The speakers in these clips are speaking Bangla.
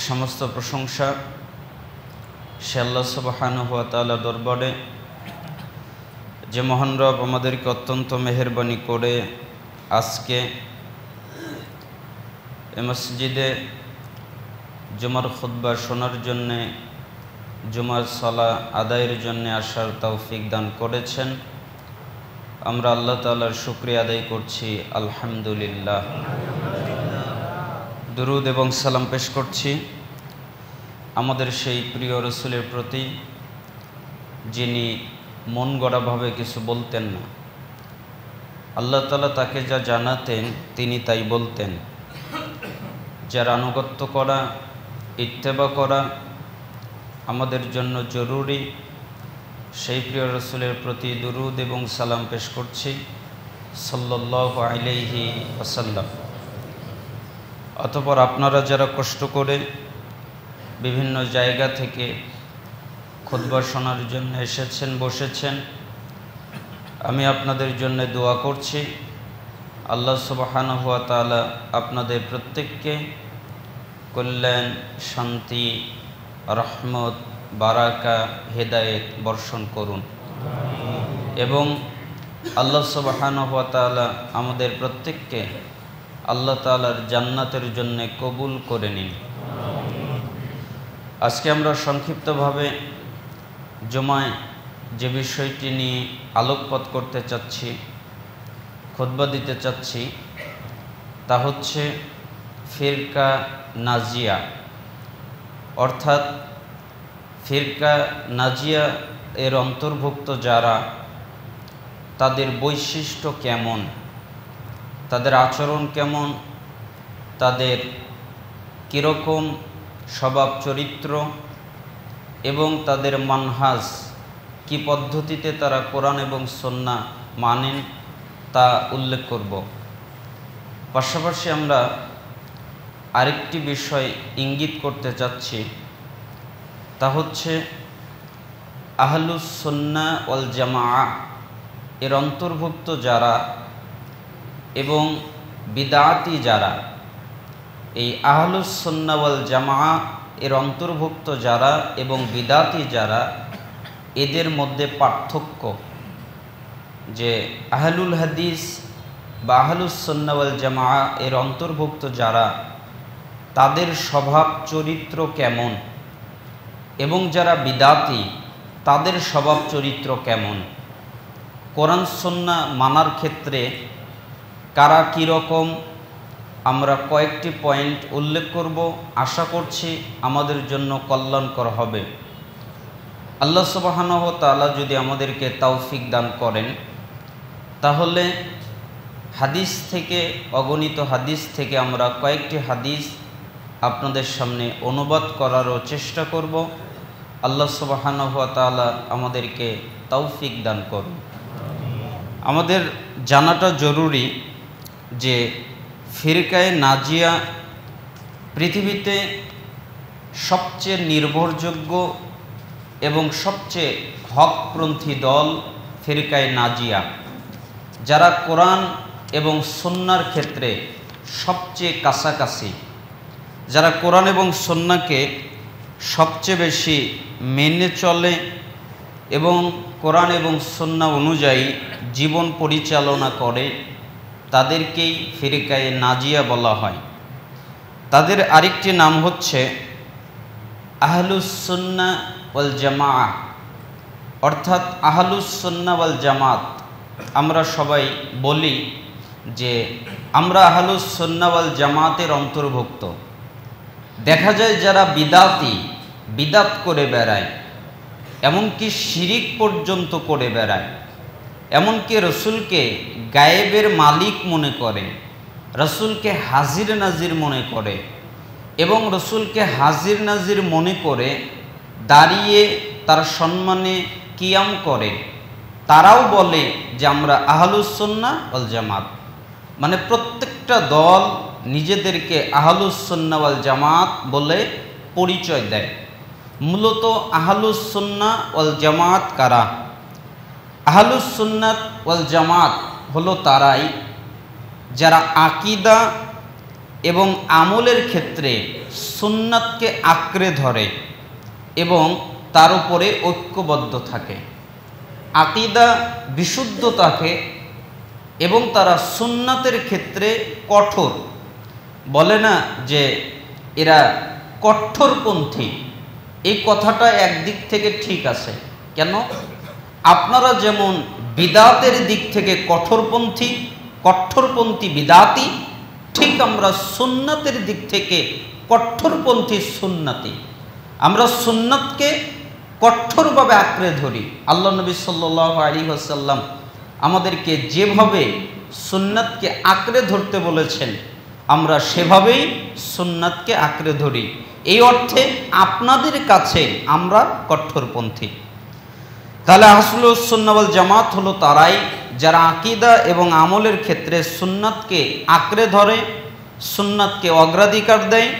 সমস্ত প্রশংসা সে আল্লাহ সুবহানাহু ওয়া তাআলা দরবারে, যে মহান রব আমাদেরকে অত্যন্ত মেহেরবানি করে আজকে এ মসজিদে জুমার খুতবা শোনার জন্যে, জুমার সালা আদায়ের জন্যে আসার তৌফিক দান করেছেন। আমরা আল্লাহ তাআলার শুকরিয়া আদায় করছি, আলহামদুলিল্লাহ। দুরুদ এবং সালাম পেশ করছি আমাদের সেই প্রিয় রসুলের প্রতি, যিনি মন গড়াভাবে কিছু বলতেন না। আল্লাহ তাআলা তাকে যা জানাতেন তিনি তাই বলতেন। যার আনুগত্য করা, ইত্তেবা করা আমাদের জন্য জরুরি, সেই প্রিয় রসুলের প্রতি দুরুদ এবং সালাম পেশ করছি, সাল্লাল্লাহু আলাইহি ওয়াসাল্লাম। অতঃপর আপনারা যারা কষ্ট করে বিভিন্ন জায়গা থেকে খুতবা শোনার জন্য এসেছেন, বসেছেন, আমি আপনাদের জন্য দোয়া করছি। আল্লাহ সুবহানাহু ওয়া তাআলা আপনাদের প্রত্যেককে কল্যাণ, শান্তি, রহমত, বারাকা, হেদায়েত বর্ষণ করুন এবং আল্লাহ সুবহানাহু ওয়া তাআলা আমাদের প্রত্যেককে আল্লাহ তাআলার জান্নাতের জন্য কবুল করে নিন। আজকে আমরা সংক্ষিপ্তভাবে জুমায় যে বিষয়টি নিয়ে আলোকপাত করতে চাচ্ছি, খুতবা দিতে চাচ্ছি, তা হচ্ছে ফিরকা নাজিয়া, অর্থাৎ ফিরকা নাজিয়া এর অন্তর্ভুক্ত যারা, তাদের বৈশিষ্ট্য কেমন, তাদের আচরণ কেমন, তাদের কীরকম স্বভাব চরিত্র এবং তাদের মানহাজ, কি পদ্ধতিতে তারা কোরআন এবং সুন্নাহ মানেন তা উল্লেখ করব। পাশাপাশি আমরা আরেকটি বিষয় ইঙ্গিত করতে চাচ্ছি, তা হচ্ছে আহলুস সুন্নাহ ওয়াল জামাআহ এর অন্তর্ভুক্ত যারা এবং বিদআতি যারা, এই আহলুস সুন্নাহ ওয়াল জামাআহ এর অন্তর্ভুক্ত যারা এবং বিদআতি যারা, এদের মধ্যে পার্থক্য, যে আহলুল হাদিস বা আহলুস সুন্নাহ ওয়াল জামাআহ এর অন্তর্ভুক্ত যারা, তাদের স্বভাব চরিত্র কেমন এবং যারা বিদআতি তাদের স্বভাব চরিত্র কেমন, কোরআন সুন্নাহ মানার ক্ষেত্রে কারা কীরকম, আমরা কয়েকটি পয়েন্ট উল্লেখ করব। আশা করছি আমাদের জন্য কল্যাণকর হবে। আল্লাহ সুবহানাহু ওয়া তাআলা যদি আমাদেরকে তৌফিক দান করেন, তাহলে হাদিস থেকে, অগণিত হাদিস থেকে আমরা কয়েকটি হাদিস আপনাদের সামনে অনুবাদ করারও চেষ্টা করব। আল্লাহ সুবহানাহু ওয়া তাআলা আমাদেরকে তৌফিক দান করুন। আমাদের জানাটা জরুরি যে ফিরকায়ে নাজিয়া পৃথিবীতে সবচেয়ে নির্ভরযোগ্য এবং সবচেয়ে হকপন্থী দল ফিরকায়ে নাজিয়া, যারা কোরআন এবং সুন্নাহর ক্ষেত্রে সবচেয়ে কাছাকাছি, যারা কোরআন এবং সুন্নাহকে সবচেয়ে বেশি মেনে চলে এবং কোরআন এবং সুন্নাহ অনুযায়ী জীবন পরিচালনা করে, তাদেরকেই ফিরকায়ে নাজিয়া বলা হয়। তাদের আরেকটি নাম হচ্ছে আহলুস সুন্নাহ ওয়াল জামাআহ, অর্থাৎ আহলুস সুন্নাহ ওয়াল জামাত। আমরা সবাই বলি যে আমরা আহলুস সুন্নাহ ওয়াল জামাতের অন্তর্ভুক্ত। দেখা যায় যারা বিদআতি, বিদআত করে বেড়ায়, এমনকি শিরিক পর্যন্ত করে বেড়ায়, এমনকি রসুলকে গায়েবের মালিক মনে করে, রসুলকে হাজির নাজির মনে করে এবং রসুলকে হাজির নাজির মনে করে দাঁড়িয়ে তার সম্মানে কিয়াম করে, তারাও বলে যে আমরা আহলুস সুন্নাহ ওয়াল জামাত। মানে প্রত্যেকটা দল নিজেদেরকে আহলুস সুন্নাহ ওয়াল জামাত বলে পরিচয় দেয়। মূলত আহলুস সুন্নাহ ওয়াল জামাত কারা? আহলুস সুন্নাত ওয়াল জামাত হলো তারাই যারা আকীদা এবং আমলের ক্ষেত্রে সুন্নাতকে আঁকড়ে ধরে এবং তার উপরে ঐক্যবদ্ধ থাকে, আকীদা বিশুদ্ধ থাকে এবং তারা সুন্নাতের ক্ষেত্রে কঠোর। বলে না যে এরা কঠোরপন্থী, এই কথাটা একদিক থেকে ঠিক আছে। কেন? আপনারা যেমন বিদাতের দিক থেকে কঠোরপন্থী বিদাতি, ঠিক আমরা সুন্নাতের দিক থেকে কঠোরপন্থী সুন্নাতি। আমরা সুন্নাতকে কঠোরভাবে আঁকড়ে ধরি। আল্লাহ নবী সাল্লাল্লাহু আলাইহি ওয়াসাল্লাম আমাদেরকে যেভাবে সুন্নাতকে আঁকড়ে ধরতে বলেছেন, আমরা সেভাবেই সুন্নাতকে আঁকড়ে ধরি। এই অর্থে আপনাদের কাছে আমরা কঠোরপন্থী। তাহলে আহলুস সুন্নাহ ওয়াল জামাত হলো তারাই যারা আকীদা এবং আমলের ক্ষেত্রে সুন্নাতকে আঁকড়ে ধরে, সুন্নাতকে অগ্রাধিকার দেয়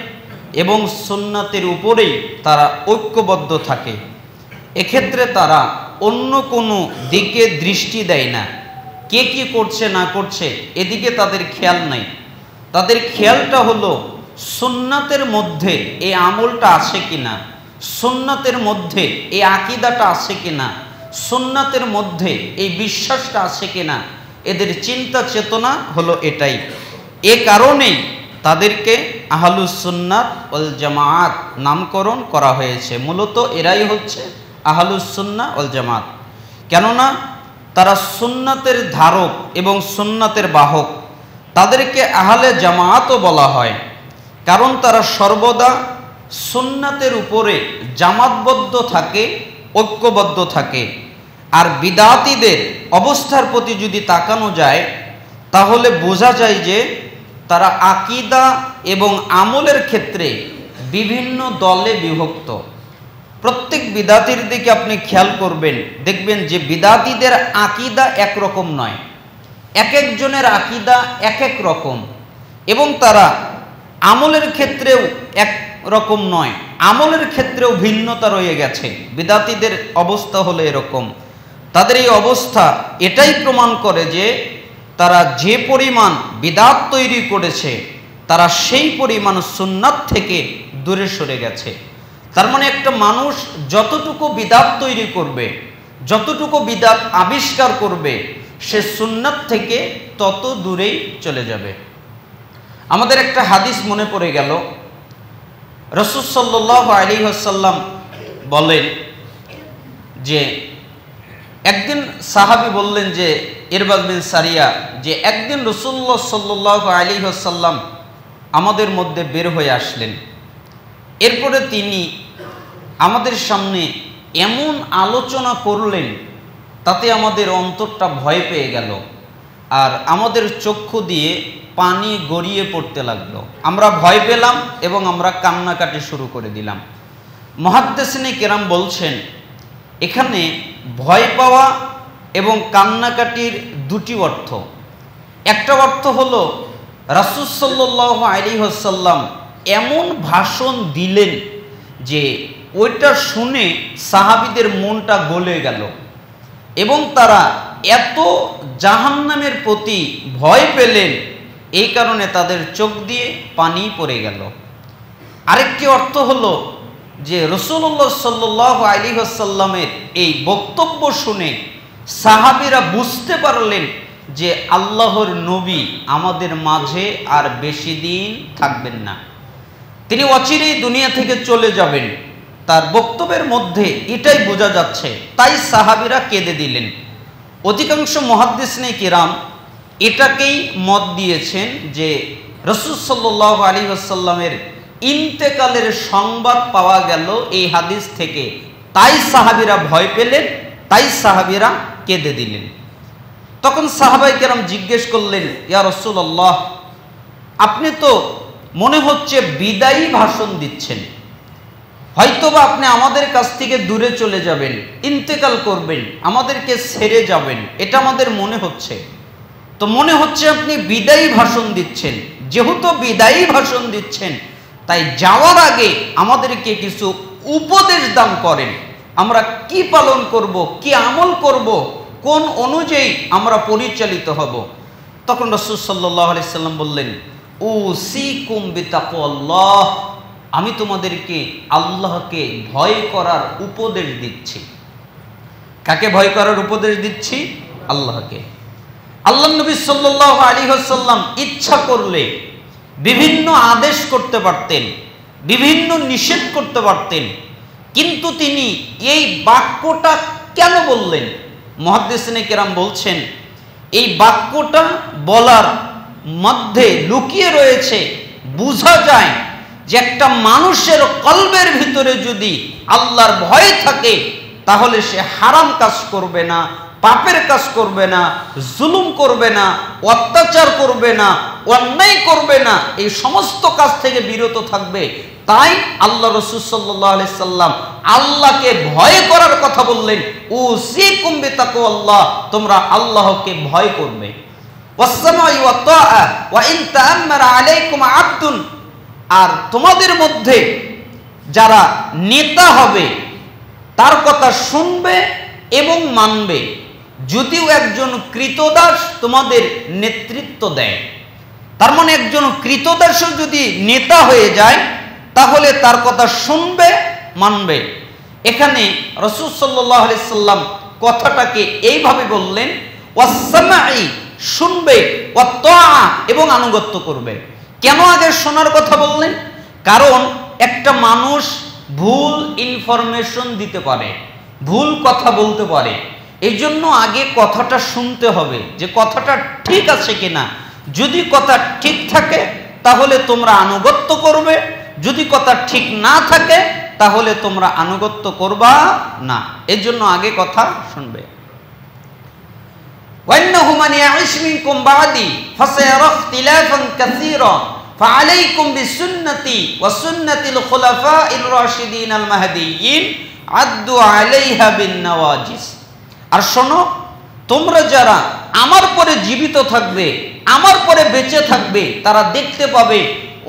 এবং সুন্নাতের উপরেই তারা ঐক্যবদ্ধ থাকে। এক্ষেত্রে তারা অন্য কোনো দিকে দৃষ্টি দেয় না। কে কি করছে না করছে এদিকে তাদের খেয়াল নাই। তাদের খেয়ালটা হলো সুন্নাতের মধ্যে এই আমলটা আছে কিনা, সুন্নাতের মধ্যে এই আকীদাটা আছে কিনা, সুন্নাতের মধ্যে এই বিশ্বাসটা আছে কিনা। এদের চিন্তা চেতনা হলো এটাই। এ কারণেই তাদেরকে আহলুস সুন্নাত ওয়াল জামাত নামকরণ করা হয়েছে। মূলত এরাই হচ্ছে আহলুস সুন্নাহ ওয়াল জামাত। কেননা তারা সুন্নাতের ধারক এবং সুন্নাতের বাহক। তাদেরকে আহলে জামাতও বলা হয়, কারণ তারা সর্বদা সুন্নাতের উপরে জামাতবদ্ধ থাকে, ঐক্যবদ্ধ থাকে। আর বিদাতীদের অবস্থার প্রতি যদি তাকানো যায় তাহলে বোঝা যায় যে তারা আকীদা এবং আমলের ক্ষেত্রে বিভিন্ন দলে বিভক্ত। প্রত্যেক বিদাতির দিকে আপনি খেয়াল করবেন, দেখবেন যে বিদাতীদের আকীদা একরকম নয়, এক একজনের আকীদা এক এক রকম, এবং তারা আমলের ক্ষেত্রেও এক রকম নয়, আমলের ক্ষেত্রেও ভিন্নতা রয়ে গেছে। বিদাতীদের অবস্থা হলো এরকম। তাদের এই অবস্থা এটাই প্রমাণ করে যে তারা যে পরিমাণ বিদাত তৈরি করেছে তারা সেই পরিমাণ সুন্নাত থেকে দূরে সরে গেছে। তার মানে একটা মানুষ যতটুকু বিদাত তৈরি করবে, যতটুকু বিদাত আবিষ্কার করবে, সে সুন্নাত থেকে তত দূরেই চলে যাবে। আমাদের একটা হাদিস মনে পড়ে গেল। রাসূল সাল্লাল্লাহু আলাইহি ওয়াসাল্লাম বলেন যে একদিন সাহাবী বললেন যে ইরবাদ বিন সারিয়া, যে একদিন রাসূলুল্লাহ সাল্লাল্লাহু আলাইহি ওয়াসাল্লাম আমাদের মধ্যে বের হয়ে আসলেন। এরপরে তিনি আমাদের সামনে এমন আলোচনা করলেন তাতে আমাদের অন্তরটা ভয় পেয়ে গেল আর আমাদের চক্ষু দিয়ে পানি গড়িয়ে পড়তে লাগলো। আমরা ভয় পেলাম এবং আমরা কান্নাকাটি শুরু করে দিলাম। মুহাদ্দিসিনে কেরাম বলছেন এখানে ভয় পাওয়া এবং কান্নাকাটির দুটি অর্থ। একটা অর্থ হলো রাসূল সাল্লাল্লাহু আলাইহি ওয়াসাল্লাম এমন ভাষণ দিলেন যে ওইটা শুনে সাহাবীদের মনটা গলে গেল এবং তারা এত জাহান্নামের প্রতি ভয় পেলেন, এই কারণে তাদের চোখ দিয়ে পানি পড়ে গেল। আরেকটি অর্থ হলো যে রাসূলুল্লাহ সাল্লাল্লাহু আলাইহি ওয়াসাল্লামের এই বক্তব্য শুনে সাহাবীরা বুঝতে পারলেন যে আল্লাহর নবী আমাদের মাঝে আর বেশি দিন থাকবেন না, তিনি অচিরেই দুনিয়া থেকে চলে যাবেন। তার বক্তব্যের মধ্যে এটাই বোঝা যাচ্ছে, তাই সাহাবীরা কেঁদে দিলেন। অধিকাংশ মুহাদ্দিসিনে কিরাম এটাকেই মত দিয়েছেন যে রাসূল সাল্লাল্লাহু আলাইহি ওয়াসাল্লামের ইন্তেকালের সংবাদ পাওয়া গেল এই হাদিস থেকে, তাই সাহাবীরা ভয় পেলেন, তাই সাহাবীরা কেঁদে দিলেন। তখন সাহাবায়ে কেরাম জিজ্ঞেস করলেন, ইয়া রাসূলুল্লাহ, আপনি তো মনে হচ্ছে বিদায়ী ভাষণ দিচ্ছেন, হয়তোবা আপনি আমাদের কাছ থেকে দূরে চলে যাবেন, ইন্তেকাল করবেন, আমাদেরকে ছেড়ে যাবেন, এটা আমাদের মনে হচ্ছে। তো মনে হচ্ছে আপনি বিদায়ী ভাষণ দিচ্ছেন। যেহেতু বিদায়ী ভাষণ দিচ্ছেন, তাই যাওয়ার আগে আমাদেরকে কিছু উপদেশ দান করেন, আমরা কি পালন করব, কি আমল করব, কোন অনুযায়ী আমরা পরিচালিত হব। তখন রাসূল সাল্লাল্লাহু আলাইহি সাল্লাম বললেন, উসিকুম বিতাকওয়াল্লাহ, আমি তোমাদেরকে আল্লাহকে ভয় করার উপদেশ দিচ্ছি। কাকে ভয় করার উপদেশ দিচ্ছি? আল্লাহকে। আল্লাহ নবী সাল্লাল্লাহু আলাইহি ওয়াসাল্লাম ইচ্ছা করলে বিভিন্ন আদেশ করতে পারতেন, বিভিন্ন নিষেধ করতে পারতেন, কিন্তু তিনি এই বাক্যটা কেন বললেন? মুহাদ্দিসিনে কেরাম বলছেন, এই বাক্যটা বলার মধ্যে লুকিয়ে রয়েছে, বোঝা যায় যে একটা মানুষের কলবের ভিতরে যদি আল্লাহর ভয় থাকে তাহলে সে হারাম কাজ করবে না, পাপের কাজ করবে না, জুলুম করবে না, অত্যাচার করবে না, অন্যায় করবে না, এই সমস্ত কাজ থেকে বিরত থাকবে। তাই আল্লাহ রাসূল সাল্লাল্লাহু আলাইহি সাল্লাম আল্লাহকে ভয় করার কথা বললেন, উসিকুম বিতাকওয়াল্লাহ, তোমরা আল্লাহকে ভয় করবে। ওয়াসসামা'i ওয়াত-তাআ ওয়া ইন তাআম্মারা আলাইকুম আবদুন, আর তোমাদের মধ্যে যারা নেতা হবে তার কথা শুনবে এবং মানবে, যদিও একজন কৃতদাস তোমাদের নেতৃত্ব দেয়। তার মানে একজন কৃতদাসও যদি নেতা হয়ে যায় তাহলে তার কথা শুনবে, মানবে। এখানে রাসূল সাল্লাল্লাহু আলাইহি সাল্লাম কথাটাকে এইভাবে বললেন, ওয়াসসামা'i, শুনবে, ওয়াত-তাআ, এবং আনুগত্য করবে। কেন আগে শোনার কথা বললেন? কারণ একটা মানুষ ভুল ইনফরমেশন দিতে পারে, ভুল কথা বলতে পারে, এই জন্য আগে কথাটা শুনতে হবে যে কথাটা ঠিক আছে কিনা। যদি কথা ঠিক থাকে তাহলে তোমরা আনুগত্য করবে, যদি কথা ঠিক না থাকে তাহলে তোমরা আনুগত্য করবা না। এর জন্য আগে কথা শুনবে। وَإِنَّهُ مَنْ يَعِشْ مِنْكُمْ بَعْدِي فَسَيَرَى اخْتِلَافًا كَثِيرًا فَعَلَيْكُمْ بِسُنَّتِي وَسُنَّةِ الْخُلَفَاءِ الرَّاشِدِينَ الْمَهْدِيِّينَ عَضُّوا عَلَيْهَا بِالنَّوَاجِذِ। আর শোনো, তোমরা যারা আমার পরে জীবিত থাকবে, আমার পরে বেঁচে থাকবে, তারা দেখতে পাবে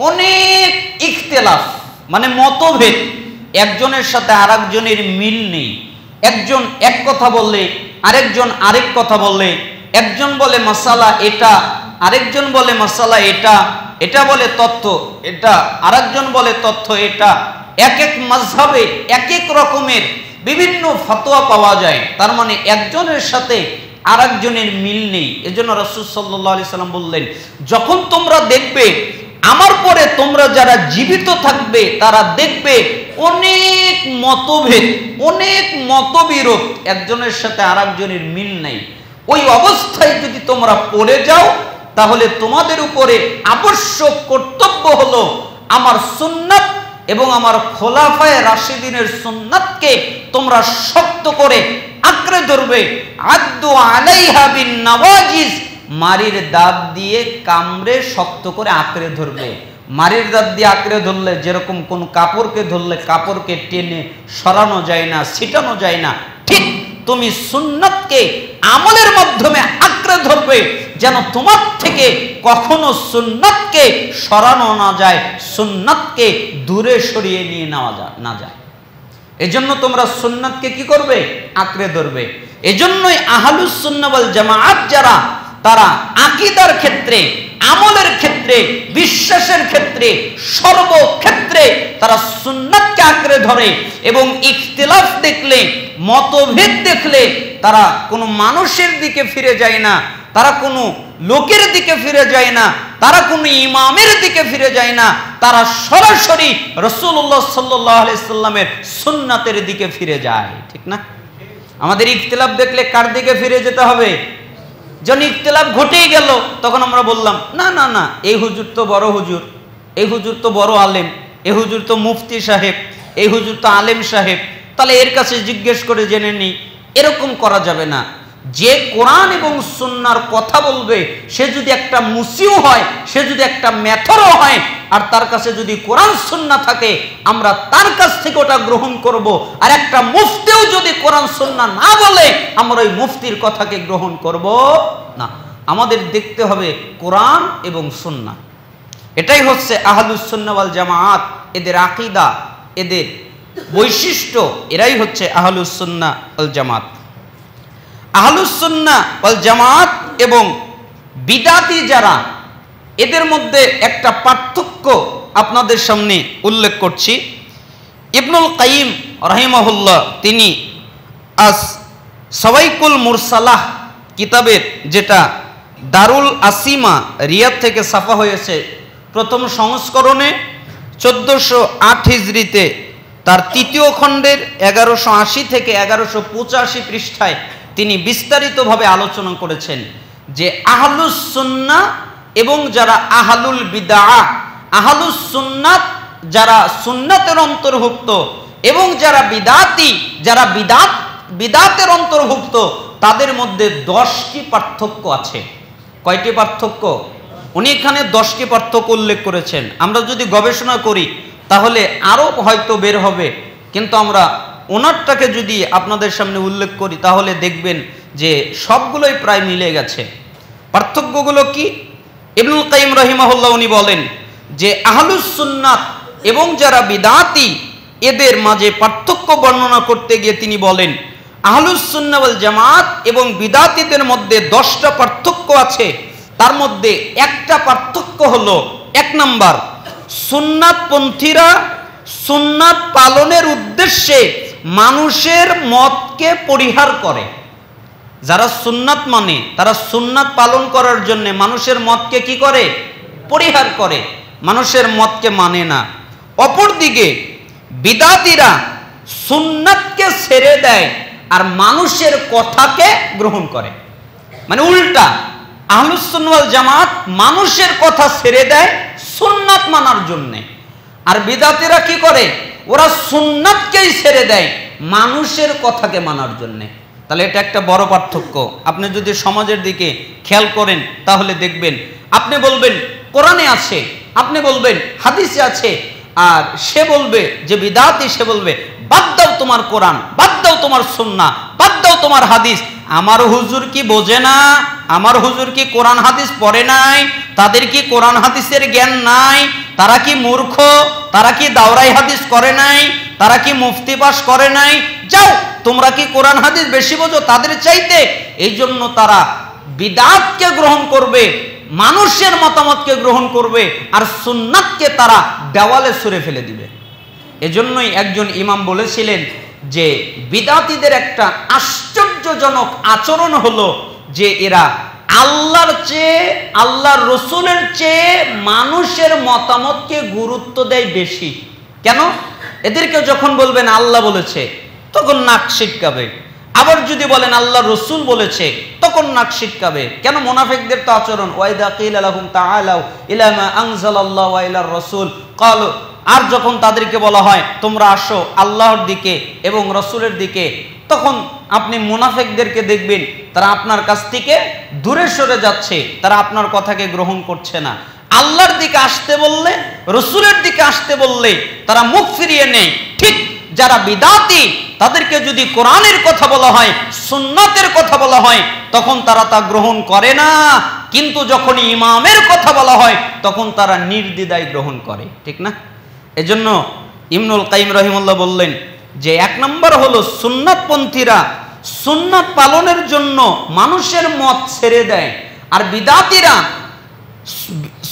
অনেক ইখতিলাফ, মানে মতভেদ, একজনের সাথে আরেকজনের মিল নেই। একজন এক কথা বললে আরেকজন আরেক কথা বললে, একজন বলে মাসালা এটা, আরেকজন বলে মাসালা এটা, এটা বলে তথ্য এটা, আরেকজন বলে তথ্য এটা। এক এক মাযহাবে এক এক রকমের বিভিন্ন ফতোয়া পাওয়া যায়। তার মানে একজনের সাথে আরেকজনের মিল নেই। এজন্য রাসূল সাল্লাল্লাহু আলাইহি সাল্লাম বললেন, যখন তোমরা দেখবে আমার পরে তোমরা যারা জীবিত থাকবে তারা দেখবে অনেক মতভেদ, অনেক মতবিরোধ, একজনের সাথে আরেকজনের মিল নেই। ওই অবস্থায় যদি তোমরা পড়ে যাও তাহলে তোমাদের উপরে আবশ্যক কর্তব্য হলো আমার সুন্নাত এবং আমার খোলাফায়ে রাশিদিনের সুন্নাতকে তোমরা শক্ত করে আঁকড়ে ধরবে। আদ্দু আলাইহা বিন নওয়াজিজ, মারির দাঁত দিয়ে কামড়ে শক্ত করে আঁকড়ে ধরবে। মারির দাঁত দিয়ে আঁকড়ে ধরলে যেরকম কোন কাপড়কে ধরলে কাপড়কে টেনে সরানো যায় না, ছিটানো যায় না, ঠিক তুমি সুন্নাতকে আমলের মাধ্যমে আঁকড়ে ধরবে যেন তোমার থেকে কখনো সুন্নাতকে সরানো না যায়, সুন্নাতকে দূরে সরিয়ে নিয়ে নেওয়া না যায়। এজন্য তোমরা সুন্নাতকে কি করবে? আঁকড়ে ধরবে। এজন্যই আহলুস সুন্নাহ ওয়াল জামাআত যারা, তারা আকীদার ক্ষেত্রে, আমলের ক্ষেত্রে, বিশ্বাসের ক্ষেত্রে, সর্বক্ষেত্রে তারা সুন্নাতকে আঁকড়ে ধরে এবং ইখতিলাফ দেখলে, মতভেদ দেখলে তারা কোনো মানুষের দিকে ফিরে যায় না, তারা কোনো লোকের দিকে ফিরে যায় না, তারা কোনো ইমামের দিকে ফিরে যায় না, তারা সরাসরি রাসূলুল্লাহ সাল্লাল্লাহু আলাইহি সাল্লামের সুন্নাতের দিকে ফিরে যায়। ঠিক না? আমাদের ইখতিলাফ দেখলে কার দিকে ফিরে যেতে হবে? যখন ইখতিলাফ ঘটেই গেল তখন আমরা বললাম না না না, এই হুজুর তো বড় হুজুর, এই হুজুর তো বড় আলেম, এই হুজুর তো মুফতি সাহেব, এই হুজুর তো আলেম সাহেব, তাহলে এর কাছে জিজ্ঞেস করে জেনে নিই। এরকম করা যাবে না। যে কোরআন এবং সুন্নাহর কথা বলবে সে যদি একটা মুসিও হয়, সে যদি একটা মেথরও হয়, আর তার কাছে যদি কোরআন সুন্নাহ থাকে আমরা তার কাছ থেকে ওটা গ্রহণ করব। আর একটা মুফতিও যদি কোরআন সুন্নাহ না বলে আমরা ওই মুফতির কথাকে গ্রহণ করব না। আমাদের দেখতে হবে কোরআন এবং সুন্নাহ। এটাই হচ্ছে আহলুস সুন্নাহ ওয়াল জামাআত, এদের আকীদা, এদের বৈশিষ্ট্য, এরাই হচ্ছে আহলুস সুন্নাহ ওয়াল জামাত। আহলুস সুন্নাহ ওয়াল জামাত এবং বিদাতি যারা, এদের মধ্যে একটা পার্থক্য আপনাদের সামনে উল্লেখ করছি। ইবনুল কাইয়িম রাহিমাহুল্লাহ তিনি আস সওয়াইকুল মুরসালাহ কিতাবের, যেটা দারুল আসিমা রিয়াদ থেকে ছাপা হয়েছে প্রথম সংস্করণে 1408 হিজরিতে, তার তৃতীয় খণ্ডের 1180 থেকে 1185 পৃষ্ঠায় তিনি বিস্তারিতভাবে আলোচনা করেছেন যে আহলুস সুন্নাহ এবং যারা আহলুল বিদআহ, আহলুস সুন্নাত যারা সুন্নাতের অন্তর্ভুক্ত এবং যারা বিদাতি, যারা বিদাতের অন্তর্ভুক্ত, তাদের মধ্যে 10টি পার্থক্য আছে। কয়টি পার্থক্য? উনি এখানে 10টি পার্থক্য উল্লেখ করেছেন। আমরা যদি গবেষণা করি তাহলে আরও হয়তো বের হবে, কিন্তু আমরা ওনারটাকে যদি আপনাদের সামনে উল্লেখ করি তাহলে দেখবেন যে সবগুলোই প্রায় মিলে গেছে। পার্থক্যগুলো কি? ইবনুল কাইয়িম রাহিমাহুল্লাহ উনি বলেন যে আহলুস সুন্নাত এবং যারা বিদাতি, এদের মাঝে পার্থক্য বর্ণনা করতে গিয়ে তিনি বলেন আহলুস সুন্নাহ ওয়াল জামাত এবং বিদাতিদের মধ্যে 10টা পার্থক্য আছে। তার মধ্যে একটা পার্থক্য হলো, 1 নাম্বার, সুন্নাতপন্থীরা সুন্নাত পালনের উদ্দেশ্যে মানুষের মতকে পরিহার করে। যারা সুন্নাত মানে তারা সুন্নাত পালন করার জন্য মানুষের মতকে কি করে? পরিহার করে, মানুষের মতকে মানে না। অপরদিকে বিদাতিরা সুন্নাতকে ছেড়ে দেয় আর মানুষের কথাকে গ্রহণ করে, মানে উল্টা। আহলুস সুন্নাহ ওয়াল জামাত মানুষের কথা ছেড়ে দেয় সুন্নাত মানার জন্য, আর বিদাতিরা কি করে? ওরা সুন্নাতকেই ছেড়ে দেয় মানুষের কথাকে মানার জন্য। তাহলে এটা একটা বড় পার্থক্য। আপনি যদি সমাজের দিকে খেয়াল করেন তাহলে দেখবেন, আপনি বলবেন কোরআনে আছে, আপনি বলবেন হাদিসে আছে, আর সে বলবে যে বিদাতি, সে বলবে বাদ দাও তোমার কোরআন, বাদ দাও তোমার সুন্নাহ, বাদ দাও তোমার হাদিস। আমার হুজুর কি বোঝে না? আমার হুজুর কি কোরআন হাদিস পড়ে নাই? তাদের কি কোরআন হাদিসের জ্ঞান নাই? তারা কি মূর্খ? তারা কি দাওরাই হাদিস করে নাই? তারা কি মুফতি পাস করে নাই? যাও, তোমরা কি কোরআন হাদিস বেশি বোঝো তাদের চাইতে? এই জন্য তারা বিদআতকে গ্রহণ করবে, মানুষের মতামতকে গ্রহণ করবে, আর সুন্নাতকে তারা দেওয়ালে ছুঁড়ে ফেলে দিবে। এজন্যই একজন ইমাম বলেছিলেন যে বিদাতিদের একটা আশ্চর্যজনক আচরণ হলো যে এরা আল্লাহর চেয়ে, আল্লাহর রসুলের চেয়ে মানুষের মতামতকে গুরুত্ব দেয় বেশি। কেন? এদেরকে যখন বলবেন আল্লাহ বলেছে তখন নাক সিটকাবে, আবার যদি বলেন আল্লাহ রসুল বলেছে তখন নাক সিটকাবে। কেন? মুনাফিকদের তো আচরণ, ওয়াইদা কিলা লাহুম তাআলাউ ইলা মা আনজালাল্লাহু ওয়া ইলার রাসূল ক্বালু, আর যখন তাদেরকে বলা হয় তোমরা আসো আল্লাহর দিকে এবং রসুলের দিকে, তখন আপনি মুনাফিকদেরকে দেখবেন তারা আপনার কাছ থেকে দূরে সরে যাচ্ছে, তারা আপনার কথাকে গ্রহণ করছে না। আল্লাহর দিকে আসতে বললে, রসুলের দিকে আসতে বললে তারা মুখ ফিরিয়ে নেয়। ঠিক যারা বিদাতি তাদেরকে যদি কোরআনের কথা বলা হয়, সুন্নাতের কথা বলা হয়, তখন তারা তা গ্রহণ করে না, কিন্তু যখন ইমামের কথা বলা হয় তখন তারা নির্দ্বিধায় গ্রহণ করে। ঠিক না? এজন্য ইবনুল কাইয়িম রাহিমাহুল্লাহ বললেন যে 1 নম্বর হলো সুন্নাতপন্থীরা সুন্নাত পালনের জন্য মানুষের মত ছেড়ে দেয়, আর বিদাতিরা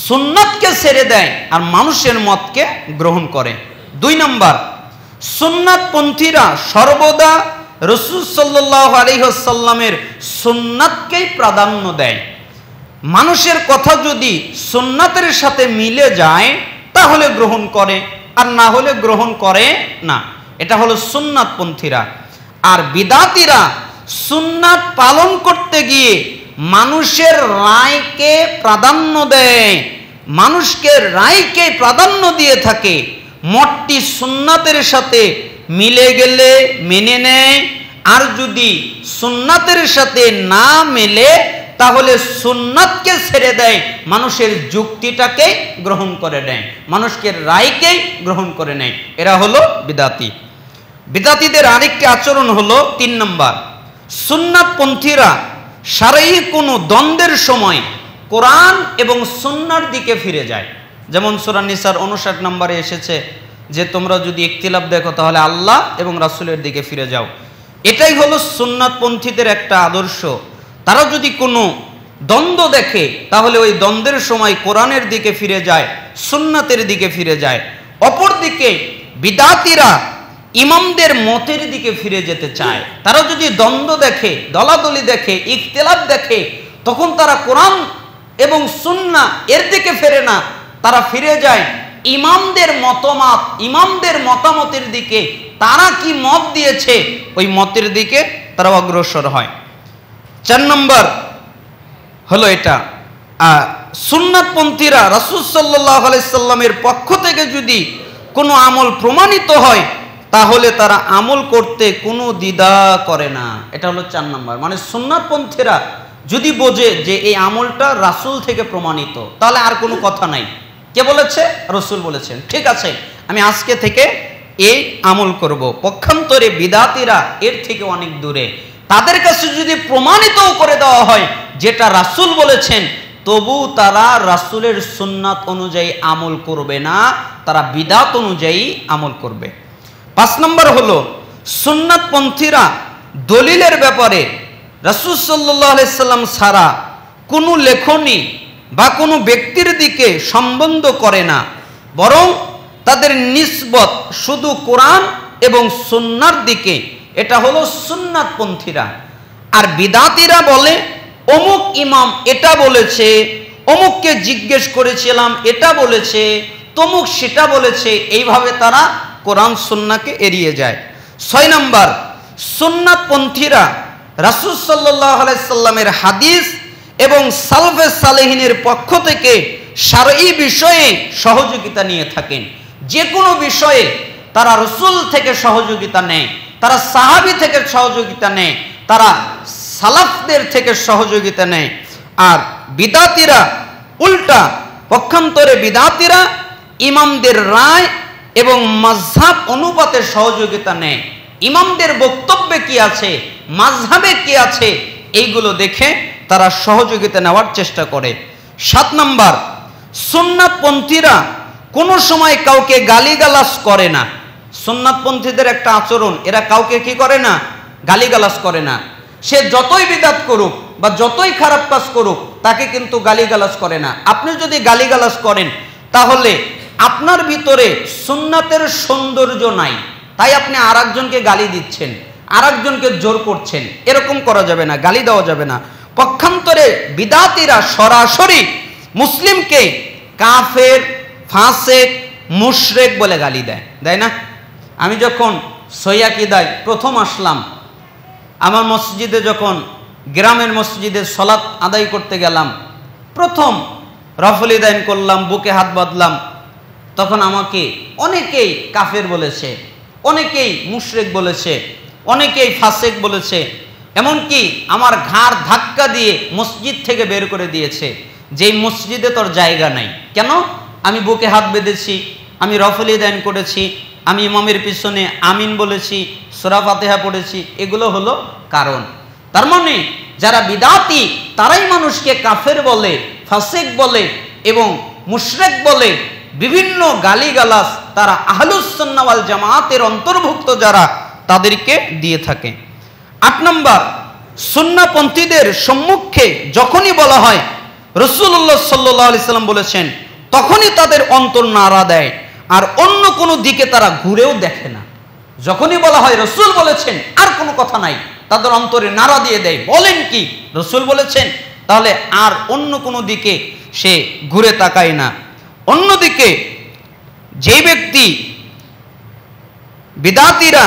সুন্নাতকে ছেড়ে দেয় আর মানুষের মতকে গ্রহণ করে। 2 নম্বর, সুন্নাতপন্থীরা সর্বদা রাসূল সাল্লাল্লাহু আলাইহি ওয়াসাল্লামের সুন্নাতকেই প্রাধান্য দেয়। মানুষের কথা যদি সুন্নাতের সাথে মিলে যায় তাহলে গ্রহণ করে, আর না হলে গ্রহণ করে না। এটা হলো সুন্নাতপন্থীরা। আর বিদাতিরা সুন্নাত পালন করতে গিয়ে মানুষের রায়কে প্রাধান্য দেয়, মানুষকে রায়কে প্রাধান্য দিয়ে থাকে। মতটি সুন্নাতের সাথে মিলে গেলে মেনে নেয়, আর যদি সুন্নাতের সাথে না মেলে তাহলে সুন্নাতকে ছেড়ে দেয়, মানুষের যুক্তিটাকে গ্রহণ করে নেয়, মানুষকে রায়কেই গ্রহণ করে নেয়। এরা হলো বিদাতি। বিদাতিদের আরেকটি আচরণ হলো 3 নম্বর, সুন্নাতপন্থীরা সারাই কোনো দ্বন্দ্বের সময় কোরআন এবং সুন্নাহর দিকে ফিরে যায়। যেমন সূরা নিসার 59 নম্বরে এসেছে যে তোমরা যদি ইখতিলাফ দেখো তাহলে আল্লাহ এবং রাসূলের দিকে ফিরে যাও। এটাই হলো সুন্নাতপন্থীদের একটা আদর্শ। তারা যদি কোনো দ্বন্দ্ব দেখে তাহলে ওই দ্বন্দ্বের সময় কোরআনের দিকে ফিরে যায়, সুন্নাতের দিকে ফিরে যায়। অপরদিকে বিদাতিরা ইমামদের মতের দিকে ফিরে যেতে চায়। তারা যদি দ্বন্দ্ব দেখে, দলাদলি দেখে, ইখতিলাফ দেখে, তখন তারা কোরআন এবং সুন্নাহ এর দিকে ফেরে না, তারা ফিরে যায় ইমামদের মতামত, ইমামদের মতামতের দিকে। তারা কি মত দিয়েছে ওই মতের দিকে তারা অগ্রসর হয়। 4 নম্বর হলো এটা, সুন্নাতপন্থীরা রাসূল সাল্লাল্লাহু আলাইহি সাল্লামের পক্ষ থেকে যদি কোনো আমল প্রমাণিত হয় তাহলে তারা আমল করতে কোনো দ্বিধা করে না। এটা হলো 4 নম্বর। মানে সুন্নাতপন্থীরা যদি বোঝে যে এই আমলটা রাসূল থেকে প্রমাণিত, তাহলে আর কোনো কথা নাই। কে বলেছে? রাসূল বলেছেন, ঠিক আছে আমি আজকে থেকে এই আমল করব। পক্ষান্তরে বিদাতিরা এর থেকে অনেক দূরে। তাদের কাছে যদি প্রমাণিতও করে দেওয়া হয় যেটা রাসূল বলেছেন, তবু তারা রাসূলের সুন্নাত অনুযায়ী আমল করবে না, তারা বিদাত অনুযায়ী আমল করবে। 5 নম্বর হলো সুন্নাতপন্থীরা দলিলের ব্যাপারে রাসূল সাল্লাল্লাহু আলাইহি সাল্লাম ছাড়া কোনো লেখনী বা কোনো ব্যক্তির দিকে সম্বন্ধ করে না, বরং তাদের নিসবত শুধু কোরআন এবং সুন্নাহর দিকে। এটা হলো সুন্নাতপন্থীরা। আর বিদাতিরা বলে অমুক ইমাম এটা বলেছে, অমুককে জিজ্ঞেস করেছিলাম এটা বলেছে, তমুক সেটা বলেছে, এইভাবে তারা কোরআন সুন্নাহকে এড়িয়ে যায়। 6 নম্বর, সুন্নাতপন্থীরা রাসূল সাল্লাল্লাহু আলাইহি সাল্লামের হাদিস এবং সালফে সালেহিনের পক্ষ থেকে শারঈ বিষয়ে সহযোগিতা নিয়ে থাকেন। যে কোনো বিষয়ে তারা রাসূল থেকে সহযোগিতা নেয়, তারা সাহাবী থেকে সহযোগিতা নেয়, তারা সালাফদের থেকে সহযোগিতা নেয়। আর বিদাতিরা উল্টা, পক্ষান্তরে বিদাতিরা ইমামদের রায় এবং মাযহাব অনুপাতে সহযোগিতা নেয়। ইমামদের বক্তব্যে কি আছে, মাযহাবে কি আছে, এইগুলো দেখে তারা সহযোগিতা নেওয়ার চেষ্টা করে। 7 নম্বর, সুন্নাতপন্থীরা কোনো সময় কাউকে গালিগালাজ করে না। সুন্নাতপন্থীদের একটা আচরণ, এরা কাউকে কি করে না, গালিগালাজ করে না। সে যতই বিদআত করুক বা যতই খারাপ কাজ করুক, তাকে কিন্তু গালিগালাজ করে না। আপনি যদি গালিগালাজ করেন তাহলে আপনার ভিতরে সুন্নাতের সৌন্দর্য নাই, তাই আপনি আরেকজনকে গালি দিচ্ছেন, আরেকজনকে জোর করছেন। এরকম করা যাবে না, গালি দেওয়া যাবে না। পক্ষান্তরে বিদাতিরা সরাসরি মুসলিমকে কাফের, ফাসেক, মুশরিক বলে গালি দেয়, দেয় না? আমি যখন সৈয়াকিদায় প্রথম আসলাম, আমার মসজিদে যখন গ্রামের মসজিদে সলাত আদায় করতে গেলাম, প্রথম রফল ইদাইন করলাম, বুকে হাত বাঁধলাম, তখন আমাকে অনেকেই কাফের বলেছে, অনেকেই মুশরিক বলেছে, অনেকেই ফাসেক বলেছে, এমনকি আমার ঘাড় ধাক্কা দিয়ে মসজিদ থেকে বের করে দিয়েছে, যেই মসজিদে তোর জায়গা নাই। কেন? আমি বুকে হাত বেঁধেছি, আমি রফল ইদাইন করেছি, আমি ইমামের পিছনে আমিন বলেছি, সূরা ফাতিহা পড়েছি, এগুলো হলো কারণ। তার মানে যারা বিদাতি তারাই মানুষকে কাফের বলে, ফাসিক বলে এবং মুশরিক বলে, বিভিন্ন গালিগালাজ তারা আহলুস সুন্নাহ ওয়াল জামাতের অন্তর্ভুক্ত যারা, তাদেরকে দিয়ে থাকে। 8 নম্বর, সুন্নাহপন্থীদের সম্মুখে যখনই বলা হয় রাসূলুল্লাহ সাল্লাল্লাহু আলাইহি সাল্লাম বলেছেন, তখনই তাদের অন্তর নাড়া দেয়, আর অন্য কোনো দিকে তারা ঘুরেও দেখে না। যখনই বলা হয় রাসূল বলেছেন, আর কোনো কথা নাই, তাদের অন্তরে নাড়া দিয়ে দেয়, বলেন কি রাসূল বলেছেন, তাহলে আর অন্য কোনো দিকে সে ঘুরে তাকায় না। অন্যদিকে যে ব্যক্তি, বিদাতিরা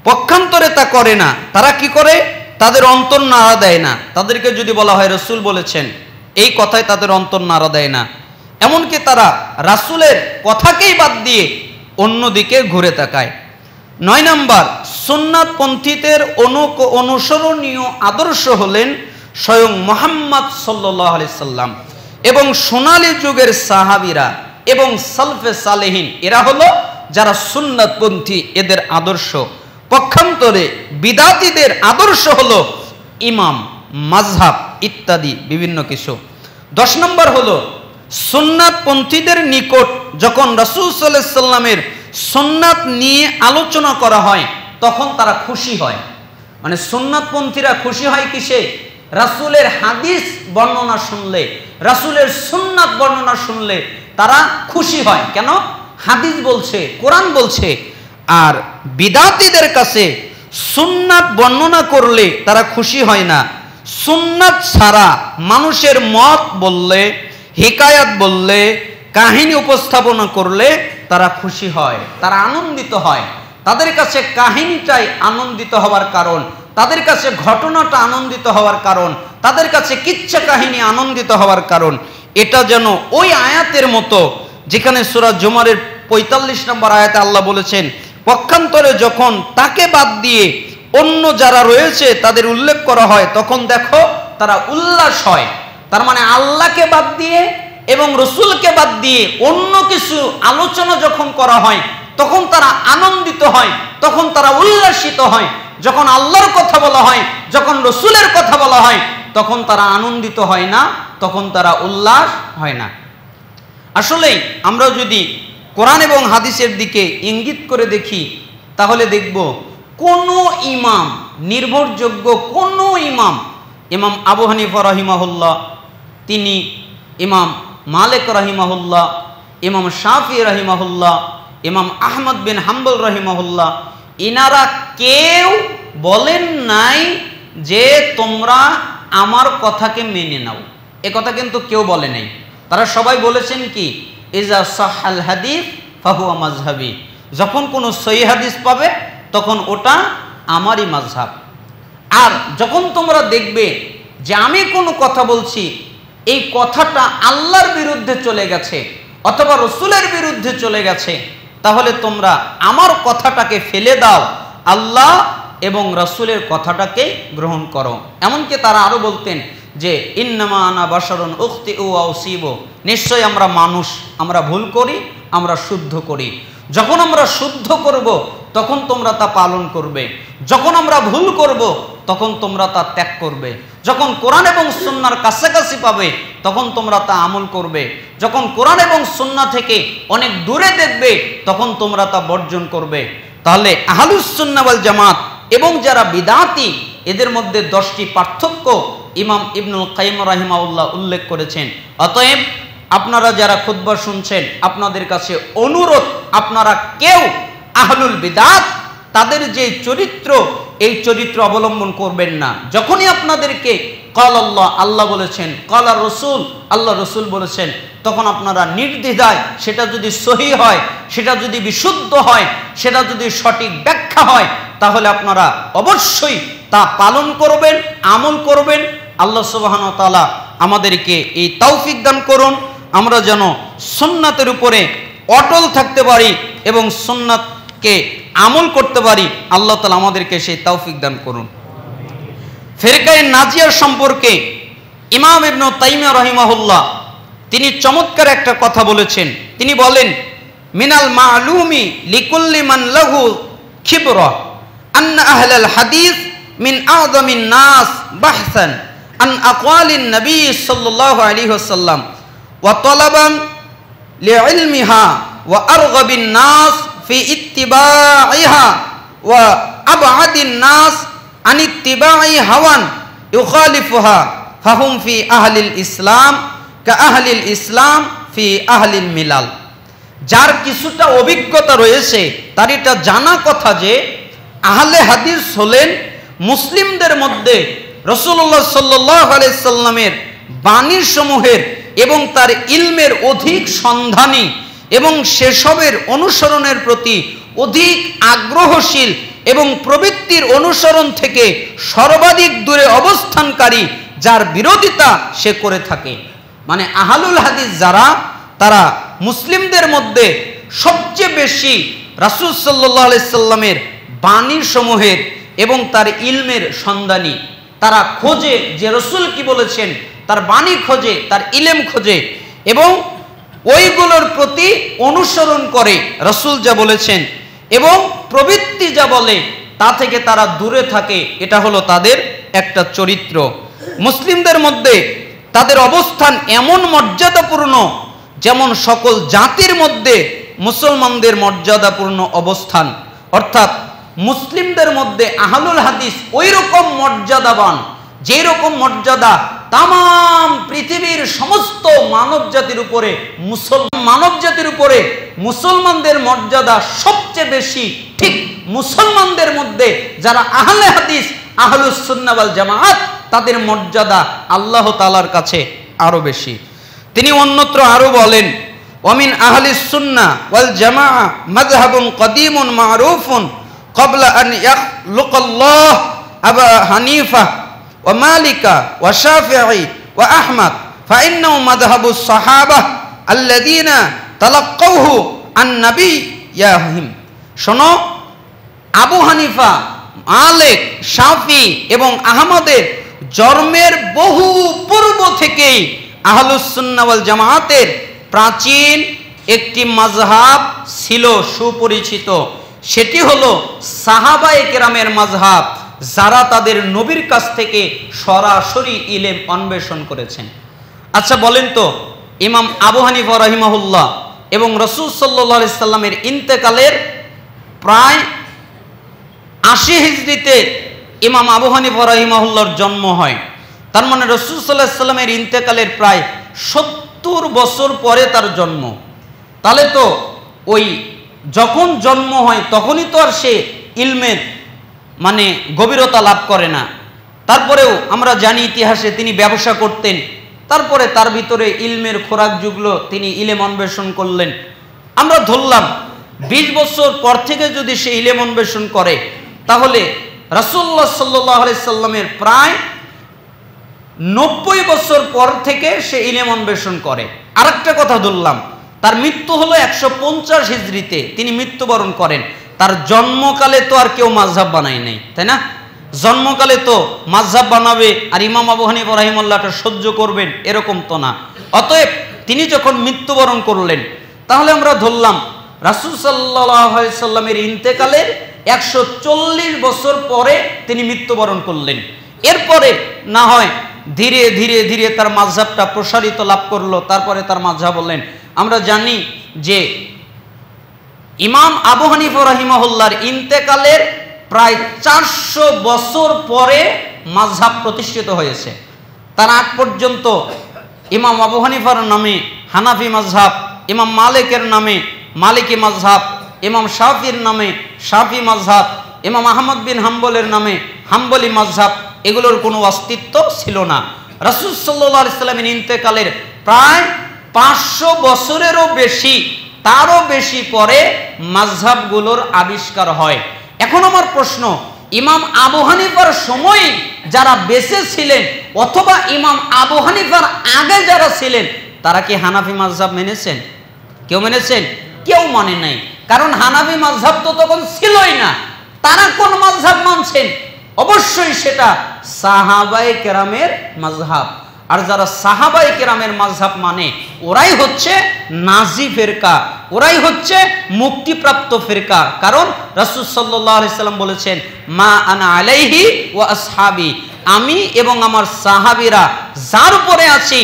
পক্ষান্তরে তা করে না, তারা কি করে, তাদের অন্তর নাড়া দেয় না। তাদেরকে যদি বলা হয় রাসূল বলেছেন, এই কথায় তাদের অন্তর নাড়া দেয় না। এমনকি তারা রাসূলের কথাকেই বাদ দিয়ে অন্যদিকে ঘুরে তাকায়। 9 নম্বর, সুন্নাতপন্থীদের অনুসরণীয় আদর্শ হলেন স্বয়ং মুহাম্মদ সাল্লাল্লাহু আলাইহি সাল্লাম এবং সোনালী যুগের সাহাবীরা এবং সালফে সালেহিন। এরা হলো যারা সুন্নাতপন্থী, এদের আদর্শ। পক্ষান্তরে বিদাতিদের আদর্শ হলো ইমাম, মাযহাব ইত্যাদি বিভিন্ন কিছু। 10 নম্বর হলো সুন্নাতপন্থীদের নিকট যখন রাসূল সাল্লাল্লাহু আলাইহি সাল্লামের সুন্নাত নিয়ে আলোচনা করা হয় তখন তারা খুশি হয়। মানে সুন্নাতপন্থীরা খুশি হয় কিসে? রাসূলের হাদিস বর্ণনা শুনলে, রাসূলের সুন্নাত বর্ণনা শুনলে তারা খুশি হয়। কেন? হাদিস বলছে, কোরআন বলছে। আর বিদাতীদের কাছে সুন্নাত বর্ণনা করলে তারা খুশি হয় না। সুন্নাত ছাড়া মানুষের মত বললে, হিকায়াত বললে, কাহিনী উপস্থাপনা করলে তারা খুশি হয়, তারা আনন্দিত হয়। তাদের কাছে কাহিনীটাই আনন্দিত হওয়ার কারণ, তাদের কাছে ঘটনাটা আনন্দিত হওয়ার কারণ, তাদের কাছে কিচ্ছা কাহিনী আনন্দিত হওয়ার কারণ। এটা যেন ওই আয়াতের মতো যেখানে সূরা জুমারের ৪৫ নম্বর আয়াতে আল্লাহ বলেছেন, পক্ষান্তরে যখন তাকে বাদ দিয়ে অন্য যারা রয়েছে তাদের উল্লেখ করা হয় তখন দেখো তারা উল্লাস হয়। তার মানে আল্লাহকে বাদ দিয়ে এবং রসুলকে বাদ দিয়ে অন্য কিছু আলোচনা যখন করা হয় তখন তারা আনন্দিত হয়, তখন তারা উল্লাসিত হয়। যখন আল্লাহর কথা বলা হয়, যখন রসুলের কথা বলা হয় তখন তারা আনন্দিত হয় না, তখন তারা উল্লাস হয় না। আসলেই আমরা যদি কোরআন এবং হাদিসের দিকে ইঙ্গিত করে দেখি তাহলে দেখব কোন ইমাম, নির্ভরযোগ্য কোন ইমাম, ইমাম আবু হানিফা রাহিমাহুল্লাহ, তিনি ইমাম মালিক রাহিমাহুল্লাহ, ইমাম শাফি রাহিমাহুল্লাহ, ইমাম আহমদ বিন হাম্বল রাহিমাহুল্লাহ, ইনারা কেউ বলেন নাই যে তোমরা আমার কথাকে মেনে নাও। এ কথা কিন্তু কেউ বলে নাই। তারা সবাই বলেছেন কি, ইজা সাহাল হাদিস ফাহুয়া মাযহাবি, যখন কোনো সহিহ হাদিস পাবে তখন ওটা আমারই মাযহাব। আর যখন তোমরা দেখবে যে আমি কোনো কথা বলছি এই কথাটা আল্লাহর বিরুদ্ধে চলে গেছে অথবা রসুলের বিরুদ্ধে চলে গেছে, তাহলে তোমরা আমার কথাটাকে ফেলে দাও, আল্লাহ এবং রসুলের কথাটাকে গ্রহণ করো। এমনকি তারা আরো বলতেন যে ইন্নামা আনা বাশারুন উখতিউ ওয়া উসিবু, নিশ্চয় আমরা মানুষ, আমরা ভুল করি, আমরা শুদ্ধ করি। যখন আমরা শুদ্ধ করব তখন তোমরা তা পালন করবে, যখন আমরা ভুল করব তখন তোমরা তা ত্যাগ করবে। যখন কোরআন এবং সুন্নাহর কাছাকাছি পাবে তখন তোমরা তা আমল করবে, যখন কোরআন এবং সুন্নাহ থেকে অনেক দূরে দেখবে তখন তোমরা তা বর্জন করবে। তাহলে আহলুস সুন্নাহ ওয়াল জামাত এবং যারা বিদআতি এদের মধ্যে 10টি পার্থক্য ইমাম ইবনুল কাইয়িম রাহিমাহুল্লাহ উল্লেখ করেছেন। অতএব আপনারা যারা খুতবা শুনছেন, আপনাদের কাছে অনুরোধ, আপনারা কেউ আহলুল বিদআত তাদের যে চরিত্র এই চরিত্র অবলম্বন করবেন না। যখনই আপনাদেরকে কাল আল্লাহ, আল্লাহ বলেছেন, কাল রসুল, আল্লাহ রসুল বলেছেন, তখন আপনারা নির্দ্বিধায়, সেটা যদি সহি হয়, সেটা যদি বিশুদ্ধ হয়, সেটা যদি সঠিক ব্যাখ্যা হয়, তাহলে আপনারা অবশ্যই তা পালন করবেন, আমল করবেন। আল্লাহ সুবহানাহু ওয়া তাআলা আমাদেরকে এই তৌফিক দান করুন, আমরা যেন সুন্নাতের উপরে অটল থাকতে পারি এবং সুন্নাতকে আমল করতে পারি। আল্লাহ তাআলা আমাদেরকে সেই তৌফিক দান করুন। ফিরকায়ে নাজিয়ার সম্পর্কে ইমাম ইবনে তাইমিয়া রাহিমাহুল্লাহ তিনি চমৎকার একটা কথা বলেছেন। তিনি বলেন, মিনাল মা'লুমি লিকুল্লি মান লাহু খিবরা আন্না আহলাল হাদিস মিন আযমিন নাস বাহসান আন আকওয়ালিন নবী সাল্লাল্লাহু আলাইহি ওয়াসাল্লাম ওয়া তালাবান লিইলমিহা ওয়া আরগাবিন নাস ফি ইত্তিবাইহা ওয়া আবআদিন নাস আন ইত্তিবাই হাওয়ান ইউখালিফুহা ফাহুম ফি আহলিল ইসলাম কা আহলিল ইসলাম ফি আহলিল মিলাল। যার কিছুটা অভিজ্ঞতা রয়েছে তার এটা জানা কথা যে আহলে হাদিস হলেন মুসলিমদের মধ্যে রাসূলুল্লাহ সাল্লাল্লাহু আলাইহি সাল্লামের বাণী সমূহের এবং তার ইলমের অধিক সন্ধানী এবং সেসবের অনুসরণের প্রতি অধিক আগ্রহশীল এবং প্রবৃত্তির অনুসরণ থেকে সর্বাধিক দূরে অবস্থানকারী, যার বিরোধিতা সে করে থাকে। মানে আহলুল হাদিস যারা, তারা মুসলিমদের মধ্যে সবচেয়ে বেশি রাসূল সাল্লাল্লাহু আলাইহি সাল্লামের বাণী সমূহের এবং তার ইলমের সন্ধানী। তারা খোঁজে যে রাসূল কি বলেছেন, তার বাণী খোঁজে, তার ইলম খোঁজে এবং ওইগুলোর প্রতি অনুসরণ করে রাসূল যা বলেছেন, এবং প্রবৃত্তি যা বলে তা থেকে তারা দূরে থাকে। এটা হলো তাদের একটা চরিত্র। মুসলিমদের মধ্যে তাদের অবস্থান এমন মর্যাদাপূর্ণ যেমন সকল জাতির মধ্যে মুসলমানদের মর্যাদাপূর্ণ অবস্থান। অর্থাৎ মুসলিমদের মধ্যে আহলুল হাদিস ওই রকম মর্যাদাবান, যেই রকম মর্যাদা তাম পৃথিবীর সমস্ত মানব জাতির উপরে মুসলমানদের মর্যাদা সবচেয়ে বেশি। ঠিক মুসলমানদের মধ্যে যারা আহলে হাদিস, আহলুস সুন্নাহ ওয়াল জামাআত, তাদের মর্যাদা আল্লাহ তাআলার কাছে আরো বেশি। তিনি অন্যত্র আরো বলেন, ওয়ামিন আহলিস সুন্নাহ ওয়াল জামাআ মাযহাবুন কদীমুন মারুফুন ক্বাবলা আন ইয়াখলুকাল্লাহ আবা হানিফা ওয়া মালিকা ওয়া শাফিঈ ওয়া আহমদ ফাইন্নাহু মাযহাবুস সাহাবা আল্লাযীনা তালাক্কাউহু আন নাবিয়্যিহিম। শোনো, আবু হানিফা, মালিক, শাফি এবং আহমদের জন্মের বহু পূর্ব থেকেই আহলুস সুন্নাহ ওয়াল জামাআতের প্রাচীন একটি মাযহাব ছিল সুপরিচিত। সেটি হলো সাহাবায়ে কেরামের মাযহাব, যারা তাদের নবীর কাছ থেকে সরাসরি ইলম অন্বেষণ করেছেন। আচ্ছা বলেন তো, ইমাম আবু হানিফা রাহিমাহুল্লাহ এবং রাসূল সাল্লাল্লাহু আলাইহি সাল্লামের ইন্তেকালের প্রায় ৮০ হিজরিতে ইমাম আবু হানিফা রাহিমাহুল্লাহর জন্ম হয়। তার মানে রাসূল সাল্লাল্লাহু আলাইহি সাল্লামের ইন্তেকালের প্রায় ৭০ বছর পরে তার জন্ম। তাহলে তো ওই যখন জন্ম হয় তখনই তো আর সে ইলমের মানে গভীরতা লাভ করে না। তারপরেও আমরা জানি ইতিহাসে তিনি ব্যবসা করতেন, তারপরে তার ভিতরে ইলমের খোরাক জুগলো, তিনি ইলম অন্বেষণ করলেন। আমরা ধরলাম ২০ বছর পর থেকে যদি সে ইলম অন্বেষণ করে, তাহলে রাসূলুল্লাহ সাল্লাল্লাহু আলাইহি সাল্লামের প্রায় ৯০ বছর পর থেকে সে ইলম অন্বেষণ করে। আরেকটা কথা ধরলাম, তার মৃত্যু হলো ১৫০ হিজরিতে তিনি মৃত্যুবরণ করেন। তার জন্মকালে তো আর কেউ মাযহাব বানায় নাই, তাই না? জন্মকালে তো মাযহাব বানাবে আর ইমাম আবু হানিফা রাহিমাহুল্লাহটা সহ্য করবেন এরকম তো না। অতএব তিনি যখন মৃত্যুবরণ করলেন, তাহলে আমরা ধরলাম রাসূল সাল্লাল্লাহু আলাইহি সাল্লামের ইন্তেকালের ১৪০ বছর পরে তিনি মৃত্যুবরণ করলেন। এরপরে না হয় ধীরে ধীরে ধীরে তার মাযহাবটা প্রসারিত লাভ করলো, তারপরে তার মাযহাব বললেন। আমরা জানি যে ইমাম আবু হানিফা রাহিমাহুল্লাহর ইন্তেকালের প্রায় ৪০০ বছর পরে মাযহাব প্রতিষ্ঠিত হয়েছে। তার আগ পর্যন্ত ইমাম আবু হানিফার নামে হানাফি মাযহাব, ইমাম মালিকের নামে মালিকি মাযহাব, ইমাম শাফির নামে শাফি মাযহাব, ইমাম আহমদ বিন হাম্বলের নামে হাম্বলি মাযহাব, এগুলোর কোনো অস্তিত্ব ছিল না। রাসূল সাল্লাল্লাহু আলাইহি সাল্লামের ইন্তেকালের প্রায় ৫০০ বছরেরও বেশি, তারও বেশি পরে মাযহাবগুলোর আবিষ্কার হয়। এখন আমার প্রশ্ন, ইমাম আবু হানিফার সময় যারা বেঁচে ছিলেন অথবা ইমাম আবু হানিফার আগে যারা ছিলেন, তারা কি হানাফি মাযহাব মেনেছেন? কেউ মেনেছেন? কেউ মানে নাই। কারণ হানাফি মাযহাব তো তখন ছিলই না। তারা কোন মাযহাব মানছেন? অবশ্যই সেটা সাহাবায়ে কেরামের মাযহাব। আর যারা সাহাবায়ে কেরামের মাযহাব মানে, ওরাই হচ্ছে নাজি ফিরকা, ওরাই হচ্ছে মুক্তিপ্রাপ্ত ফিরকা। কারণ রাসূল সাল্লাল্লাহু আলাইহি সাল্লাম বলেছেন, মা আনা আলাইহি ওয়া আসহাবি, আমি এবং আমার সাহাবীরা যার উপরে আছি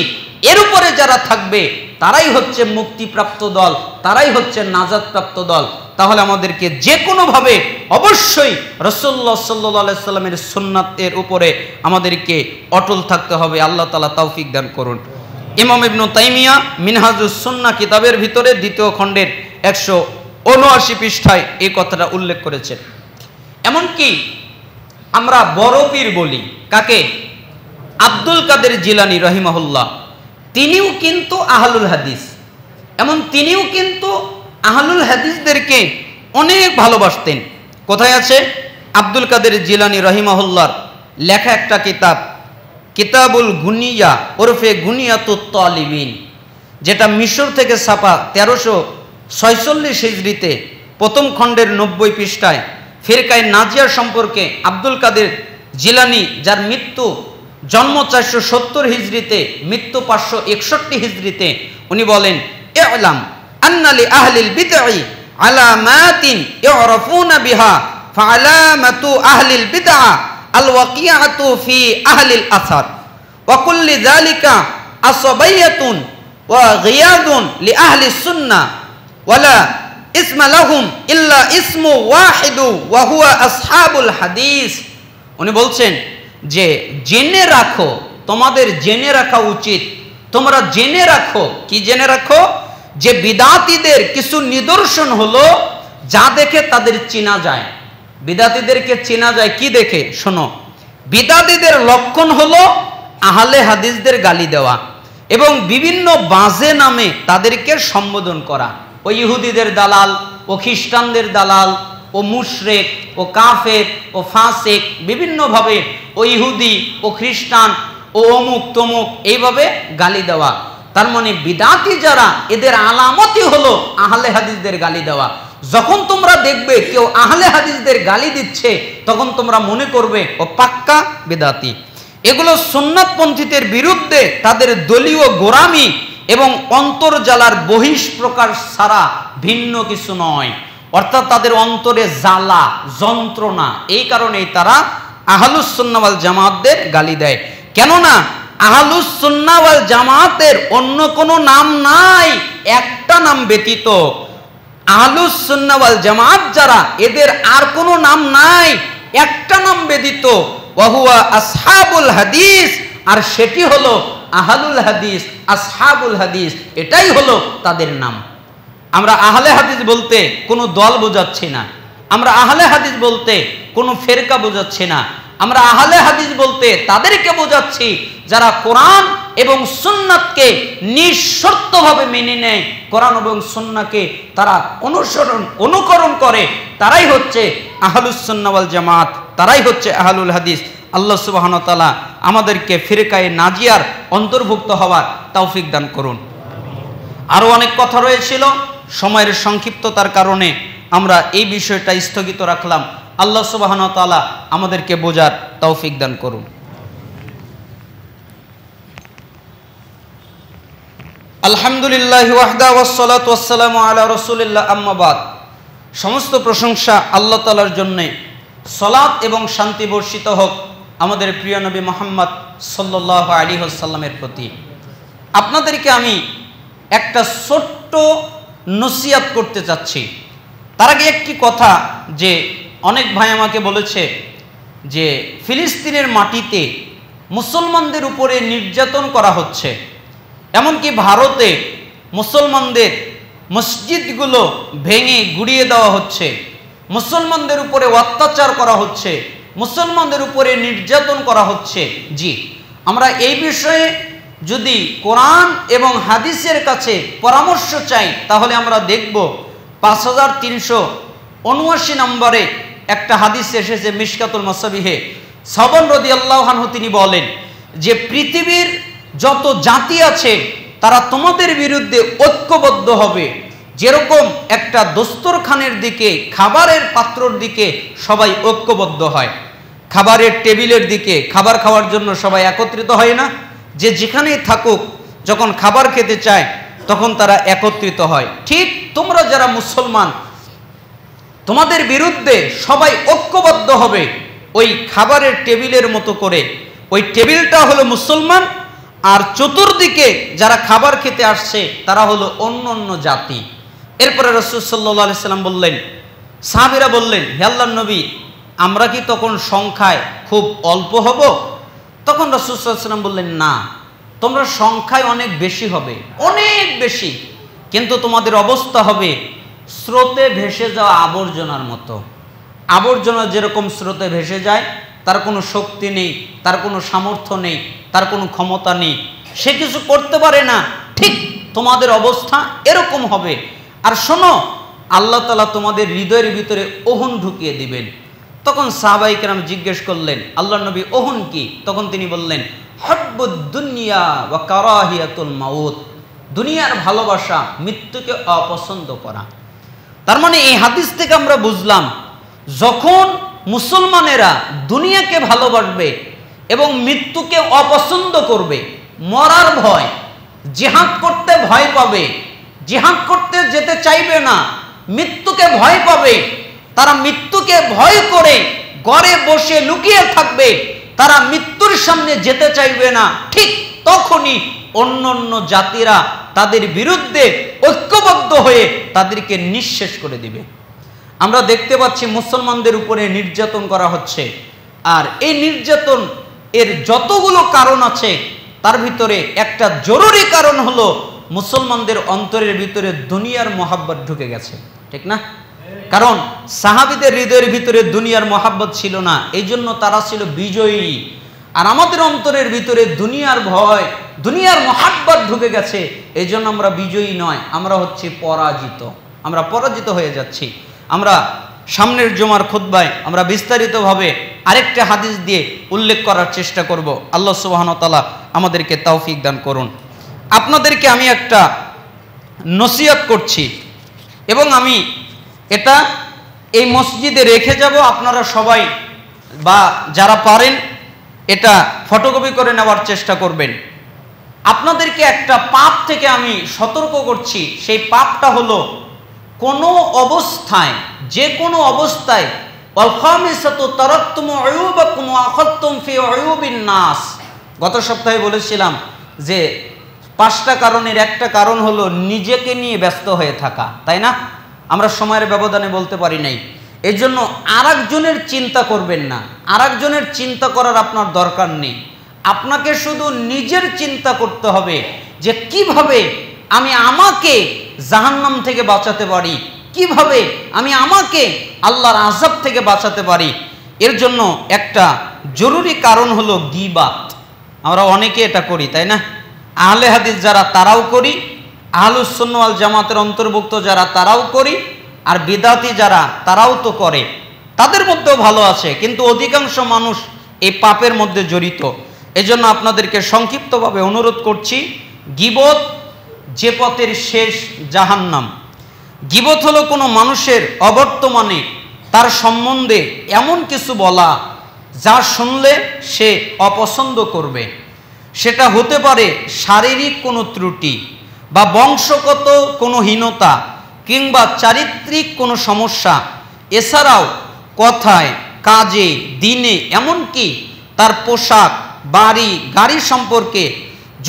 এর উপরে যারা থাকবে তারাই হচ্ছে মুক্তিপ্রাপ্ত দল, তারাই হচ্ছে নাজাতপ্রাপ্ত দল। তাহলে আমাদেরকে যে কোনোভাবে অবশ্যই রাসূলুল্লাহ সাল্লাল্লাহু আলাইহি সাল্লামের সুন্নাতের উপরে আমাদেরকে অটল থাকতে হবে। আল্লাহ তাআলা তৌফিক দান করুন। ইমাম ইবনে তাইমিয়া মিনহাজুস সুন্নাহ কিতাবের ভিতরে ২য় খণ্ডের ১৭৯ পৃষ্ঠায় এই কথাটা উল্লেখ করেছেন। এমনকি আমরা বড় পীর বলি কাকে? আব্দুল কাদের জিলানী রাহিমাহুল্লাহ, তিনিও কিন্তু আহলুল হাদিস, এমন তিনিও কিন্তু আহলুল হাদিসদেরকে অনেক ভালোবাসতেন। কোথায় আছে? আব্দুল কাদের জিলানী রাহিমাহুল্লাহর লেখা একটা কিতাব, কিতাবুল গুনিয়া ওরফে গুনিয়াতুত তালিবিন, যেটা মিশর থেকে ছাপা ১৩৪৬ হিজরিতে প্রথম খণ্ডের ৯০ পৃষ্ঠায় ফিরকায়ে নাজিয়া সম্পর্কে আব্দুল কাদের জিলানী, যার মৃত্যু জন্ম ৪৭০ হিজরিতে, মৃত্যু ৫৬১ হিজরিতে, উনি বলেন, ই'লাম আন্না লি আহলিল বিদঈ আলামাতিন ইউরাফুনা বিহা ফাআলামাতু আহলিল বিদআ আল ওয়াকিআতু ফি আহলিল আসার ওয়া কুল্লি যালিকা আসাবিয়াতুন ওয়া গিয়াদুন লি আহলি সুন্নাহ ওয়ালা ইসমা লাহুম ইল্লা ইসমু ওয়াহিদু ওয়া হুয়া আসহাবুল হাদিস। উনি বলছেন যে জেনে রাখো তোমাদের জেনে রাখা উচিত, তোমরা জেনে রাখো। কি জেনে রাখো? যে বিদাতীদের কিছু নিদর্শন হলো যা দেখে তাদের চেনা যায়। বিদাতীদেরকে চেনা যায় কি দেখে? শোনো, বিদাতীদের লক্ষণ হলো আহলে হাদিসদের গালি দেওয়া এবং বিভিন্ন বাজে নামে তাদেরকে সম্বোধন করা। ও ইহুদিদের দালাল, ও খ্রিস্টানদের দালাল, ও মুশরিক, ও কাফের, ও ফাসিক, বিভিন্নভাবে ও ইহুদি, ও খ্রিস্টান, ও অমুক তমুক, এইভাবে গালি দেওয়া। তার মানে বিদাতি যারা, এদের আলামতই হলো আহলে হাদিসদের গালি দেওয়া। যখন তোমরা দেখবে কেউ আহলে হাদিসদের গালি দিচ্ছে, তখন তোমরা মনে করবে ও পাক্কা বিদাতি। এগুলো সুন্নাতপন্থীদের বিরুদ্ধে তাদের দলীয় গোরামি এবং অন্তর্জালার বহিষ্প্রকাশ ছাড়া ভিন্ন কিছু নয়। অর্থাৎ তাদের অন্তরে জ্বালা যন্ত্রণা, এই কারণেই তারা আহলুস সুন্নাহ ওয়াল জামাতের গালি দেয়। কেননা আহলুস সুন্নাহ ওয়াল জামাতের অন্য কোনো নাম নাই, একটা নাম ব্যতীত। আহলুস সুন্নাহ ওয়াল জামাত যারা, এদের আর কোনো নাম নাই, একটা নাম ব্যতীত। ওয়াহুয়া আসহাবুল হাদিস, আর সেটি হলো আহলুল হাদিস, আসহাবুল হাদিস, এটাই হলো তাদের নাম। আমরা আহলে হাদিস বলতে কোনো দল বোঝাচ্ছি না, আমরা আহলে হাদিস বলতে কোনো ফেরকা বোঝাচ্ছি না, আমরা আহলে হাদিস বলতে তাদেরকে বোঝাচ্ছি যারা কোরআন এবং সুন্নাতকে নিঃশর্তভাবে মেনে নেয়, কোরআন এবং সুন্নাহকে তারা অনুকরণ করে, তারাই হচ্ছে আহলুস সুন্নাহ ওয়াল জামাত, তারাই হচ্ছে আহলুল হাদিস। আল্লাহ সুবহানাহু ওয়া তাআলা আমাদেরকে ফিরকায়ে নাজিয়ার অন্তর্ভুক্ত হওয়ার তৌফিক দান করুন। আরও অনেক কথা রয়েছিল, সময়ের সংক্ষিপ্ততার কারণে আমরা এই বিষয়টা স্থগিত রাখলাম। আল্লাহ সুবহানাহু ওয়া তাআলা আমাদেরকে বোঝার তৌফিক দান করুন। আলহামদুলিল্লাহ ওয়াহদা ওয়াসসালাতু ওয়াসসালামু আলা রাসূলিল্লাহ, আম্মা বাদ। সমস্ত প্রশংসা আল্লাহ তাআলার জন্যে। সালাত এবং শান্তি বর্ষিত হোক আমাদের প্রিয় নবী মুহাম্মদ সাল্লাল্লাহু আলাইহি ওয়াসাল্লামের প্রতি। আপনাদেরকে আমি একটা ছোট্ট নসিহত করতে চাচ্ছি। তার আগে একটি কথা, যে অনেক ভাই আমাকে বলেছে যে ফিলিস্তিনের মাটিতে মুসলমানদের উপরে নির্যাতন করা হচ্ছে, এমনকি ভারতে মুসলমানদের মসজিদগুলো ভেঙে গুড়িয়ে দেওয়া হচ্ছে, মুসলমানদের উপরে অত্যাচার করা হচ্ছে, মুসলমানদের উপরে নির্যাতন করা হচ্ছে। জি, আমরা এই বিষয়ে যদি কোরআন এবং হাদিসের কাছে পরামর্শ চাই, তাহলে আমরা দেখব 5379 নম্বরে একটা হাদিস এসেছে মিশকাতুল মাসাবিহে। সাওবান রাদিয়াল্লাহু আনহু তিনি বলেন যে পৃথিবীর যত জাতি আছে তারা তোমাদের বিরুদ্ধে ঐক্যবদ্ধ হবে, যেরকম একটা দস্তরখানের দিকে, খাবারের পাত্রর দিকে সবাই ঐক্যবদ্ধ হয়, খাবারের টেবিলের দিকে খাবার খাওয়ার জন্য সবাই একত্রিত হয় না? যে যেখানেই থাকুক, যখন খাবার খেতে চায় তখন তারা একত্রিত হয়। ঠিক তোমরা যারা মুসলমান, তোমাদের বিরুদ্ধে সবাই ঐক্যবদ্ধ হবে ওই খাবারের টেবিলের মতো করে। ওই টেবিলটা হলো মুসলমান, আর চতুর্দিকে যারা খাবার খেতে আসছে তারা হলো অন্য অন্য জাতি। এরপরে রাসূল সাল্লাল্লাহু আলাইহি সাল্লাম বললেন, সাহাবীরা বললেন, হে আল্লাহর নবী, আমরা কি তখন সংখ্যায় খুব অল্প হব? তখন রাসূল সাল্লাল্লাহু আলাইহি সাল্লাম বললেন, না, তোমরা সংখ্যায় অনেক বেশি হবে, অনেক বেশি, কিন্তু তোমাদের অবস্থা হবে স্রোতে ভেসে যাওয়া আবর্জনার মতো। আবর্জনা যেরকম স্রোতে ভেসে যায়, তার কোনো শক্তি নেই, তার কোনো সামর্থ্য নেই, তার কোনো ক্ষমতা নেই, সে কিছু করতে পারে না, ঠিক তোমাদের অবস্থা এরকম হবে। আর শোনো, আল্লাহ তাআলা তোমাদের হৃদয়ের ভিতরে ওহন ঢুকিয়ে দিবেন। তখন সাহাবায়ে কেরাম জিজ্ঞেস করলেন, আল্লাহর নবী, ওহন কি? তখন তিনি বললেন, হুব্বুদ দুনিয়া ওয়া কারাহিয়াতুল মাউত, দুনিয়ার ভালোবাসা, মৃত্যুকে অপছন্দ করা। তার মানে এই হাদিস থেকে আমরা বুঝলাম, যখন মুসলমানেরা দুনিয়াকে ভালোবাসবে এবং মৃত্যুকে অপছন্দ করবে, মরার ভয়, জিহাদ করতে ভয় পাবে, জিহাদ করতে যেতে চাইবে না, মৃত্যুকে ভয় পাবে, তারা মৃত্যুকে ভয় করে ঘরে বসে লুকিয়ে থাকবে, তারা মৃত্যুর সামনে যেতে চাইবে না, ঠিক তখনই অন্য অন্য জাতিরা তাদের বিরুদ্ধে ঐক্যবদ্ধ হয়ে তাদেরকে নিঃশেষ করে দিবে। আমরা দেখতে পাচ্ছি মুসলমানদের উপরে নির্যাতন করা হচ্ছে, আর এই নির্যাতন এর যতগুলো কারণ আছে তার ভিতরে একটা জরুরি কারণ হলো মুসলমানদের অন্তরের ভিতরে দুনিয়ার মহাব্বত ঢুকে গেছে, ঠিক না? কারণ সাহাবীদের হৃদয়ের ভিতরে দুনিয়ার মহাব্বত ছিল না, এই জন্য তারা ছিল বিজয়ী। আর আমাদের অন্তরের ভিতরে দুনিয়ার ভয়, দুনিয়ার মহাব্বত ঢুকে গেছে, এই জন্য আমরা বিজয়ী নয়, আমরা হচ্ছে পরাজিত। আমরা পরাজিত হয়ে যাচ্ছি। আমরা সামনের জুমার খুতবায় আমরা বিস্তারিতভাবে আরেকটা হাদিস দিয়ে উল্লেখ করার চেষ্টা করব। আল্লাহ সুবহানাহু ওয়া তাআলা আমাদেরকে তৌফিক দান করুন। আপনাদেরকে আমি একটা নসিহত করছি এবং আমি এটা এই মসজিদে রেখে যাব। আপনারা সবাই বা যারা পারেন এটা ফটোকপি করে নেওয়ার চেষ্টা করবেন। আপনাদেরকে একটা পাপ থেকে আমি সতর্ক করছি। সেই পাপটা হলো কোনো অবস্থায়, যে কোনো অবস্থায় গত সপ্তাহে বলেছিলাম যে 5টা কারণের একটা কারণ হলো নিজেকে নিয়ে ব্যস্ত হয়ে থাকা, তাই না? আমরা সময়ের ব্যবধানে বলতে পারি নাই। এই জন্য আরেকজনের চিন্তা করবেন না, আরেকজনের চিন্তা করার আপনার দরকার নেই। আপনাকে শুধু নিজের চিন্তা করতে হবে যে কিভাবে আমি আমাকে জাহান্নাম থেকে বাঁচাতে পারি, কিভাবে আমি আমাকে আল্লাহর আযাব থেকে বাঁচাতে পারি। এর জন্য একটা জরুরি কারণ হলো গীবাত। আমরা অনেকে এটা করি, তাই না? আহলে হাদিস যারা তারাও করি, আহলুস সুন্নাহ ওয়াল জামাতের অন্তর্ভুক্ত যারা তারাও করি, আর বিদাতি যারা তারাও তো করে। তাদের মধ্যেও ভালো আছে, কিন্তু অধিকাংশ মানুষ এই পাপের মধ্যে জড়িত। এজন্য আপনাদেরকে সংক্ষিপ্তভাবে অনুরোধ করছি, গীবত যে পথের শেষ জাহান্নাম। গীবত হলো কোনো মানুষের অবর্তমানে তার সম্বন্ধে এমন কিছু বলা যা শুনলে সে অপছন্দ করবে। সেটা হতে পারে শারীরিক কোনো ত্রুটি বা বংশগত কোনো হীনতা কিংবা চারিত্রিক কোনো সমস্যা। এছাড়াও কথায়, কাজে, দিনে, এমনকি তার পোশাক, বাড়ি, গাড়ি সম্পর্কে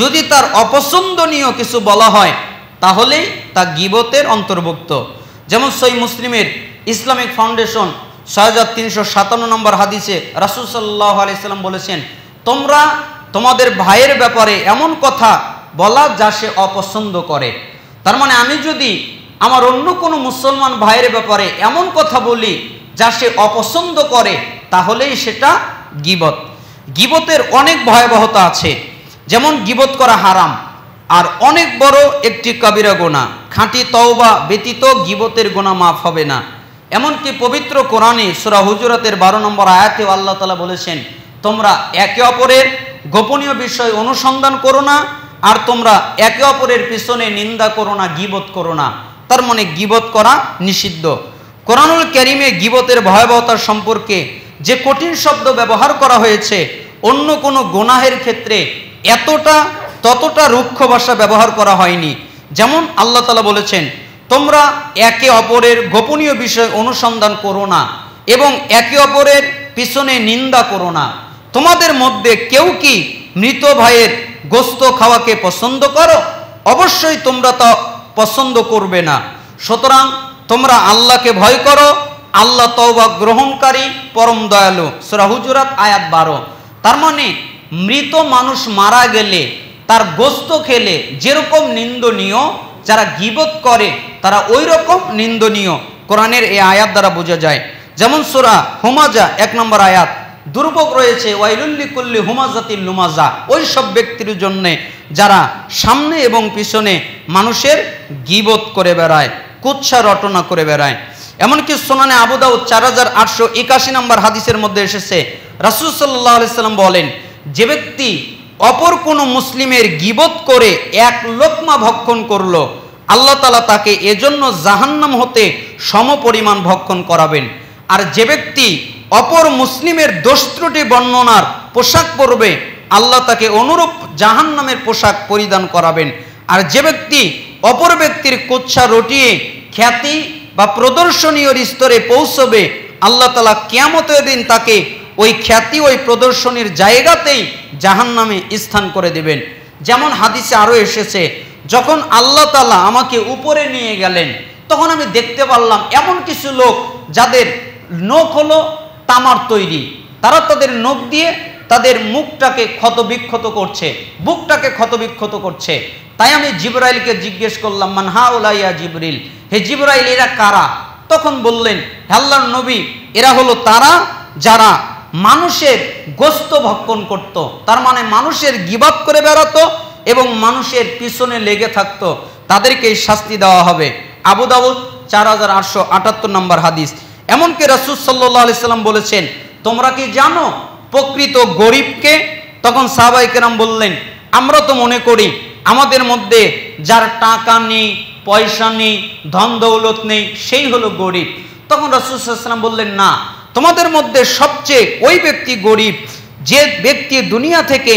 যদি তার অপছন্দনীয় কিছু বলা হয় তাহলেই তা গীবতের অন্তর্ভুক্ত। যেমন সহিহ মুসলিমের ইসলামিক ফাউন্ডেশন 6357 নম্বর হাদিসে রাসূল সাল্লাল্লাহু আলাইহি সাল্লাম বলেছেন, তোমরা তোমাদের ভাইয়ের ব্যাপারে এমন কথা বলা যা সে অপছন্দ করে। তার মানে আমি যদি আমার অন্য কোনো মুসলমান ভাইয়ের ব্যাপারে এমন কথা বলি যা সে অপছন্দ করে তাহলেই সেটা গীবত। গীবতের অনেক ভয়াবহতা আছে। যেমন গীবত করা হারাম আর অনেক বড় একটি কবিরা গুনাহ। খাঁটি তওবা ব্যতীত গীবতের গুনাহ মাফ হবে না। এমনকি পবিত্র কোরআনে সূরা হুজুরাতের 12 নম্বর আয়াতে আল্লাহ তাআলা বলেছেন, তোমরা একে অপরের গোপনীয় বিষয় অনুসন্ধান করো না, আর তোমরা একে অপরের পিছনে নিন্দা করো না, গীবত করো না। তার মানে গীবত করা নিষিদ্ধ। কোরআনুল কারীমে গীবতের ভয়াবহতা সম্পর্কে যে কঠিন শব্দ ব্যবহার করা হয়েছে, অন্য কোনো গুনাহের ক্ষেত্রে ততটা রুক্ষ ভাষা ব্যবহার করা হয়নি। যেমন আল্লাহ তাআলা বলেছেন, তোমরা একে অপরের গোপনীয় বিষয় অনুসন্ধান করো না এবং একে অপরের পিছনে নিন্দা করো না। তোমাদের মধ্যে কেউ কি মৃত ভাইয়ের গোশত খাওয়াকে পছন্দ করো? অবশ্যই তোমরা তা পছন্দ করবে না। সুতরাং তোমরা আল্লাহকে ভয় করো, আল্লাহ তওবা গ্রহণকারী, পরম দয়ালু। সূরা হুজুরাত আয়াত 12। তার মানে মৃত মানুষ মারা গেলে তার গোশত খেলে যেরকম নিন্দনীয়, যারা গীবত করে তারা ওই রকম নিন্দনীয়। কোরআনের এই আয়াত দ্বারা বোঝা যায়। যেমন সূরা হুমাজা 1 নম্বর আয়াত, দুর্ভোগ রয়েছে ওয়াইলুল লিকুল্লি হুমাজাতিল লুমাজা, ওই সব ব্যক্তির জন্য যারা সামনে এবং পিছনে মানুষের গীবত করে বেড়ায়, কুৎসা রটনা করে বেড়ায়। এমনকি সুনানে আবু দাউদ 4881 নম্বর হাদিসের মধ্যে এসেছে, রাসূল সাল্লাল্লাহু আলাইহি সাল্লাম বলেন, যে ব্যক্তি অপর কোনো মুসলিমের গীবত করে এক লোকমা ভক্ষণ করলো, আল্লাহ তাআলা তাকে এজন্য জাহান্নাম হতে সমপরিমাণ ভক্ষণ করাবেন। আর যে ব্যক্তি অপর মুসলিমের দোষ ত্রুটি বর্ণনার পোশাক পরবে, আল্লাহ তাকে অনুরূপ জাহান্নামের পোশাক পরিধান করাবেন। আর যে ব্যক্তি অপর ব্যক্তির কুৎসা রটিয়ে খ্যাতি বা প্রদর্শনীয় স্তরে পৌঁছবে, আল্লাহ তাআলা কিয়ামতের দিন তাকে ওই খ্যাতি, ওই প্রদর্শনীর জায়গাতেই জাহান্নামে স্থান করে দেবেন। যেমন হাদিসে আরও এসেছে, যখন আল্লাহ তাআলা আমাকে উপরে নিয়ে গেলেন তখন আমি দেখতে পারলাম এমন কিছু লোক যাদের নখ হলো তামার তৈরি, তারা তাদের নখ দিয়ে তাদের মুখটাকে ক্ষতবিক্ষত করছে, বুকটাকে ক্ষতবিক্ষত করছে। তাই আমি জিবরাইলকে জিজ্ঞেস করলাম, মান হাউলা ইয়া জিবরিল, হে জিবরাইল এরা কারা? তখন বললেন, হে আল্লাহর নবী, এরা হলো তারা যারা মানুষের গোস্ত ভক্ষণ করত, তার মানে মানুষের গীবত করে বেড়াতো এবং মানুষের পিছনে লেগে থাকতো, তাদেরকে শাস্তি দেওয়া হবে। আবু দাউদ 4878 নম্বর হাদিস। এমনকি রাসূল সাল্লাল্লাহু আলাইহি সাল্লাম বলেছেন, তোমরা কি জানো প্রকৃত গরিবকে? তখন সাহাবায়ে কেরাম বললেন, আমরা তো মনে করি আমাদের মধ্যে যার টাকা নেই, পয়সা নেই, ধন দৌলত নেই, সেই হলো গরিব। তখন রাসূল সাল্লাল্লাহু আলাইহি সাল্লাম বললেন, না, তোমাদের মধ্যে সবচেয়ে ওই ব্যক্তি গরিব যে ব্যক্তি দুনিয়া থেকে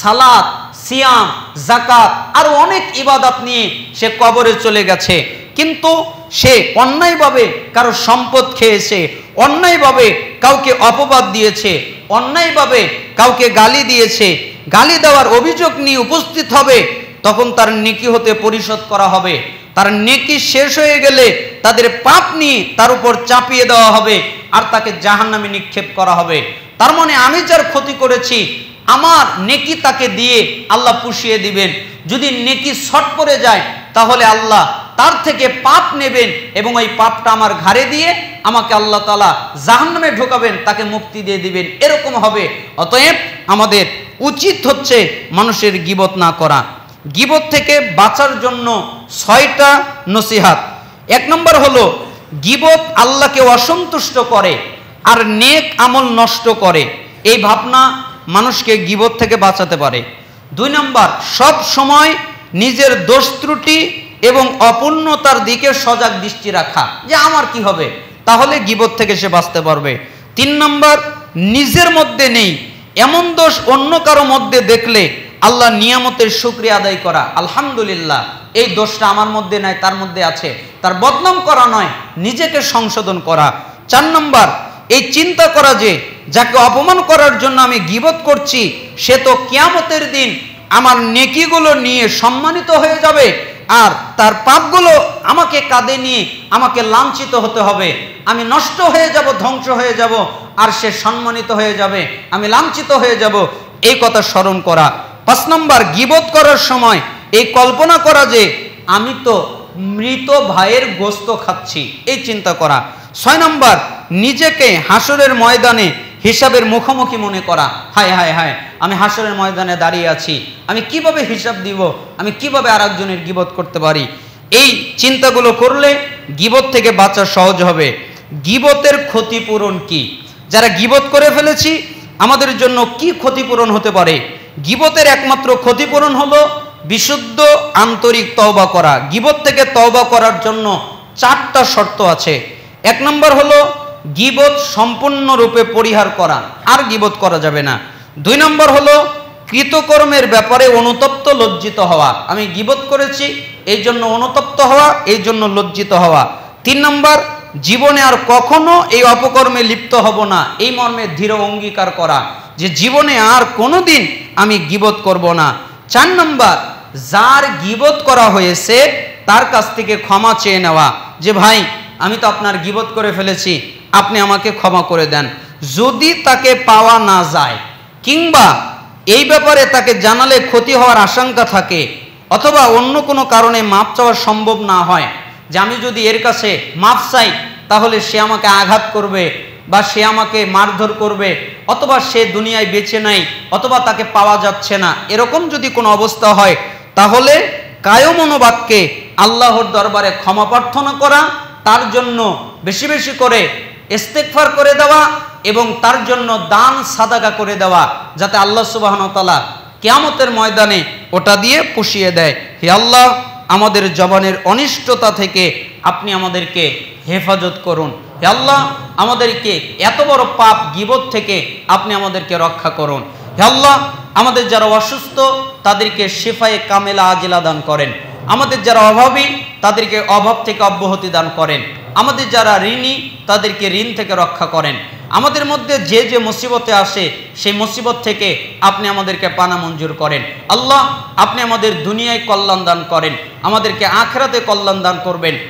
সালাত, সিয়াম, যাকাত আর অনেক ইবাদত নিয়ে সে কবরে চলে গেছে, কিন্তু সে অন্যায়ভাবে কারো সম্পদ খেয়েছে, অন্যায়ভাবে কাউকে অপবাদ দিয়েছে, অন্যায়ভাবে কাউকে গালি দিয়েছে, গালি দেওয়ার অভিযোগ নিয়ে উপস্থিত হবে, তখন তার নেকি হতে পরিশোধ করা হবে। তার নেকি শেষ হয়ে গেলে তাদের পাপ নিয়ে তার উপর চাপিয়ে দেওয়া হবে আর তাকে জাহান্নামে নিক্ষেপ করা হবে। তার মানে আমি যার ক্ষতি করেছি আমার নেকি তাকে দিয়ে আল্লাহ পুষিয়ে দিবেন। যদি নেকি শর্ট পড়ে যায় তাহলে আল্লাহ তার থেকে পাপ নেবেন এবং ওই পাপটা আমার ঘাড়ে দিয়ে আমাকে আল্লাহ তাআলা জাহান্নামে ঢোকাবেন, তাকে মুক্তি দিয়ে দিবেন, এরকম হবে। অতএব আমাদের উচিত হচ্ছে মানুষের গীবত না করা। গীবত থেকে বাঁচার জন্য 6টা নসিহাত। 1 নম্বর হলো গীবত আল্লাহকে অসন্তুষ্ট করে আর নেক আমল নষ্ট করে, এই ভাবনা মানুষকে গীবত থেকে বাঁচাতে পারে। 2 নম্বর, সব সময় নিজের দোষ ত্রুটি এবং অপূর্ণতার দিকে সজাগ দৃষ্টি রাখা, যে আমার কি হবে, তাহলে গীবত থেকে সে বাঁচতে পারবে। 3 নম্বর, নিজের মধ্যে নেই এমন দোষ অন্য কারো মধ্যে দেখলে আল্লাহ নিয়ামতের শুকরিয়া আদায় করা, আলহামদুলিল্লাহ এই দোষটা আমার মধ্যে নাই, তার মধ্যে আছে, তার বদনাম করা নয়, নিজেকে সংশোধন করা। 4 নম্বর, এই চিন্তা করা যে যাকে অপমান করার জন্য আমি গীবত করছি সে তো কিয়ামতের দিন আমার নেকিগুলো নিয়ে সম্মানিত হয়ে যাবে আর তার পাপগুলো আমাকে কাঁধে নিয়ে আমাকে লাঞ্ছিত হতে হবে, আমি নষ্ট হয়ে যাব, ধ্বংস হয়ে যাব, আর সে সম্মানিত হয়ে যাবে, আমি লাঞ্ছিত হয়ে যাব, এই কথা স্মরণ করা। 5 নম্বর, গীবত করার সময় এই কল্পনা করা যে আমি তো মৃত ভাইয়ের গোস্ত খাচ্ছি, এই চিন্তা করা। 6 নম্বর, নিজেকে হাসরের ময়দানে হিসাবের মুখোমুখি মনে করা, হায় হায় হায় আমি হাসরের ময়দানে দাঁড়িয়ে আছি, আমি কিভাবে হিসাব দিব, আমি কিভাবে আরেকজনের গীবত করতে পারি। এই চিন্তাগুলো করলে গীবত থেকে বাঁচা সহজ হবে। গীবতের ক্ষতিপূরণ কি? যারা গীবত করে ফেলেছি আমাদের জন্য কি ক্ষতিপূরণ হতে পারে? গীবতের একমাত্র ক্ষতিপূরণ হলো বিশুদ্ধ আন্তরিক তওবা করা। গীবত থেকে তওবা করার জন্য 4টা শর্ত আছে। 1 নম্বর হলো গীবত সম্পূর্ণরূপে পরিহার করা, আর গীবত করা যাবে না। 2 নম্বর হলো কৃতকর্মের ব্যাপারে অনুতপ্ত লজ্জিত হওয়া, আমি গীবত করেছি এই জন্য অনুতপ্ত হওয়া, এই জন্য লজ্জিত হওয়া। 3 নম্বর, জীবনে আর কখনো এই অপকর্মে লিপ্ত হব না, এই মর্মে দৃঢ় অঙ্গীকার করা যে জীবনে আর কোনোদিন আমি গীবত করব না। 4 নম্বর, যার গীবত করা হয়েছে তার কাছ থেকে ক্ষমা চেয়ে নেওয়া, যে ভাই আমি তো আপনার গীবত করে ফেলেছি, আপনি আমাকে ক্ষমা করে দেন। যদি তাকে পাওয়া না যায় কিংবা এই ব্যাপারে তাকে জানালে ক্ষতি হওয়ার আশঙ্কা থাকে অথবা অন্য কোনো কারণে মাপ চাওয়া সম্ভব না হয়, যে আমি যদি এর কাছে মাপ চাই তাহলে সে আমাকে আঘাত করবে বা সে আমাকে মারধর করবে অথবা সে দুনিয়ায় বেঁচে নাই অথবা তাকে পাওয়া যাচ্ছে না, এরকম যদি কোনো অবস্থা হয় তাহলে কায় মনোবাক্যে আল্লাহর দরবারে ক্ষমা প্রার্থনা করা, তার জন্য বেশি বেশি করে ইস্তেগফার করে দেওয়া এবং তার জন্য দান সাদাকা করে দেওয়া, যাতে আল্লাহ সুবহানাহু ওয়া তাআলা কিয়ামতের ময়দানে ওটা দিয়ে পুষিয়ে দেয়। হে আল্লাহ, আমাদের জবানের অনিষ্টতা থেকে আপনি আমাদেরকে হেফাজত করুন। হে আল্লাহ, আমাদেরকে এত বড় পাপ গীবত থেকে আপনি আমাদেরকে রক্ষা করুন। হে আল্লাহ, আমাদের যারা অসুস্থ তাদেরকে শিফায়ে কামেলা আজিলা দান করেন, আমাদের যারা অভাবী তাদেরকে অভাব থেকে অব্যাহতি দান করেন, আমাদের যারা ঋণী তাদেরকে ঋণ থেকে রক্ষা করেন, আমাদের মধ্যে যে যে মুসিবতে আসে সেই মুসিবত থেকে আপনি আমাদেরকে পানা মঞ্জুর করেন। আল্লাহ, আপনি আমাদের দুনিয়ায় কল্যাণ দান করেন, আমাদেরকে আখিরাতে কল্যাণ দান করবেন।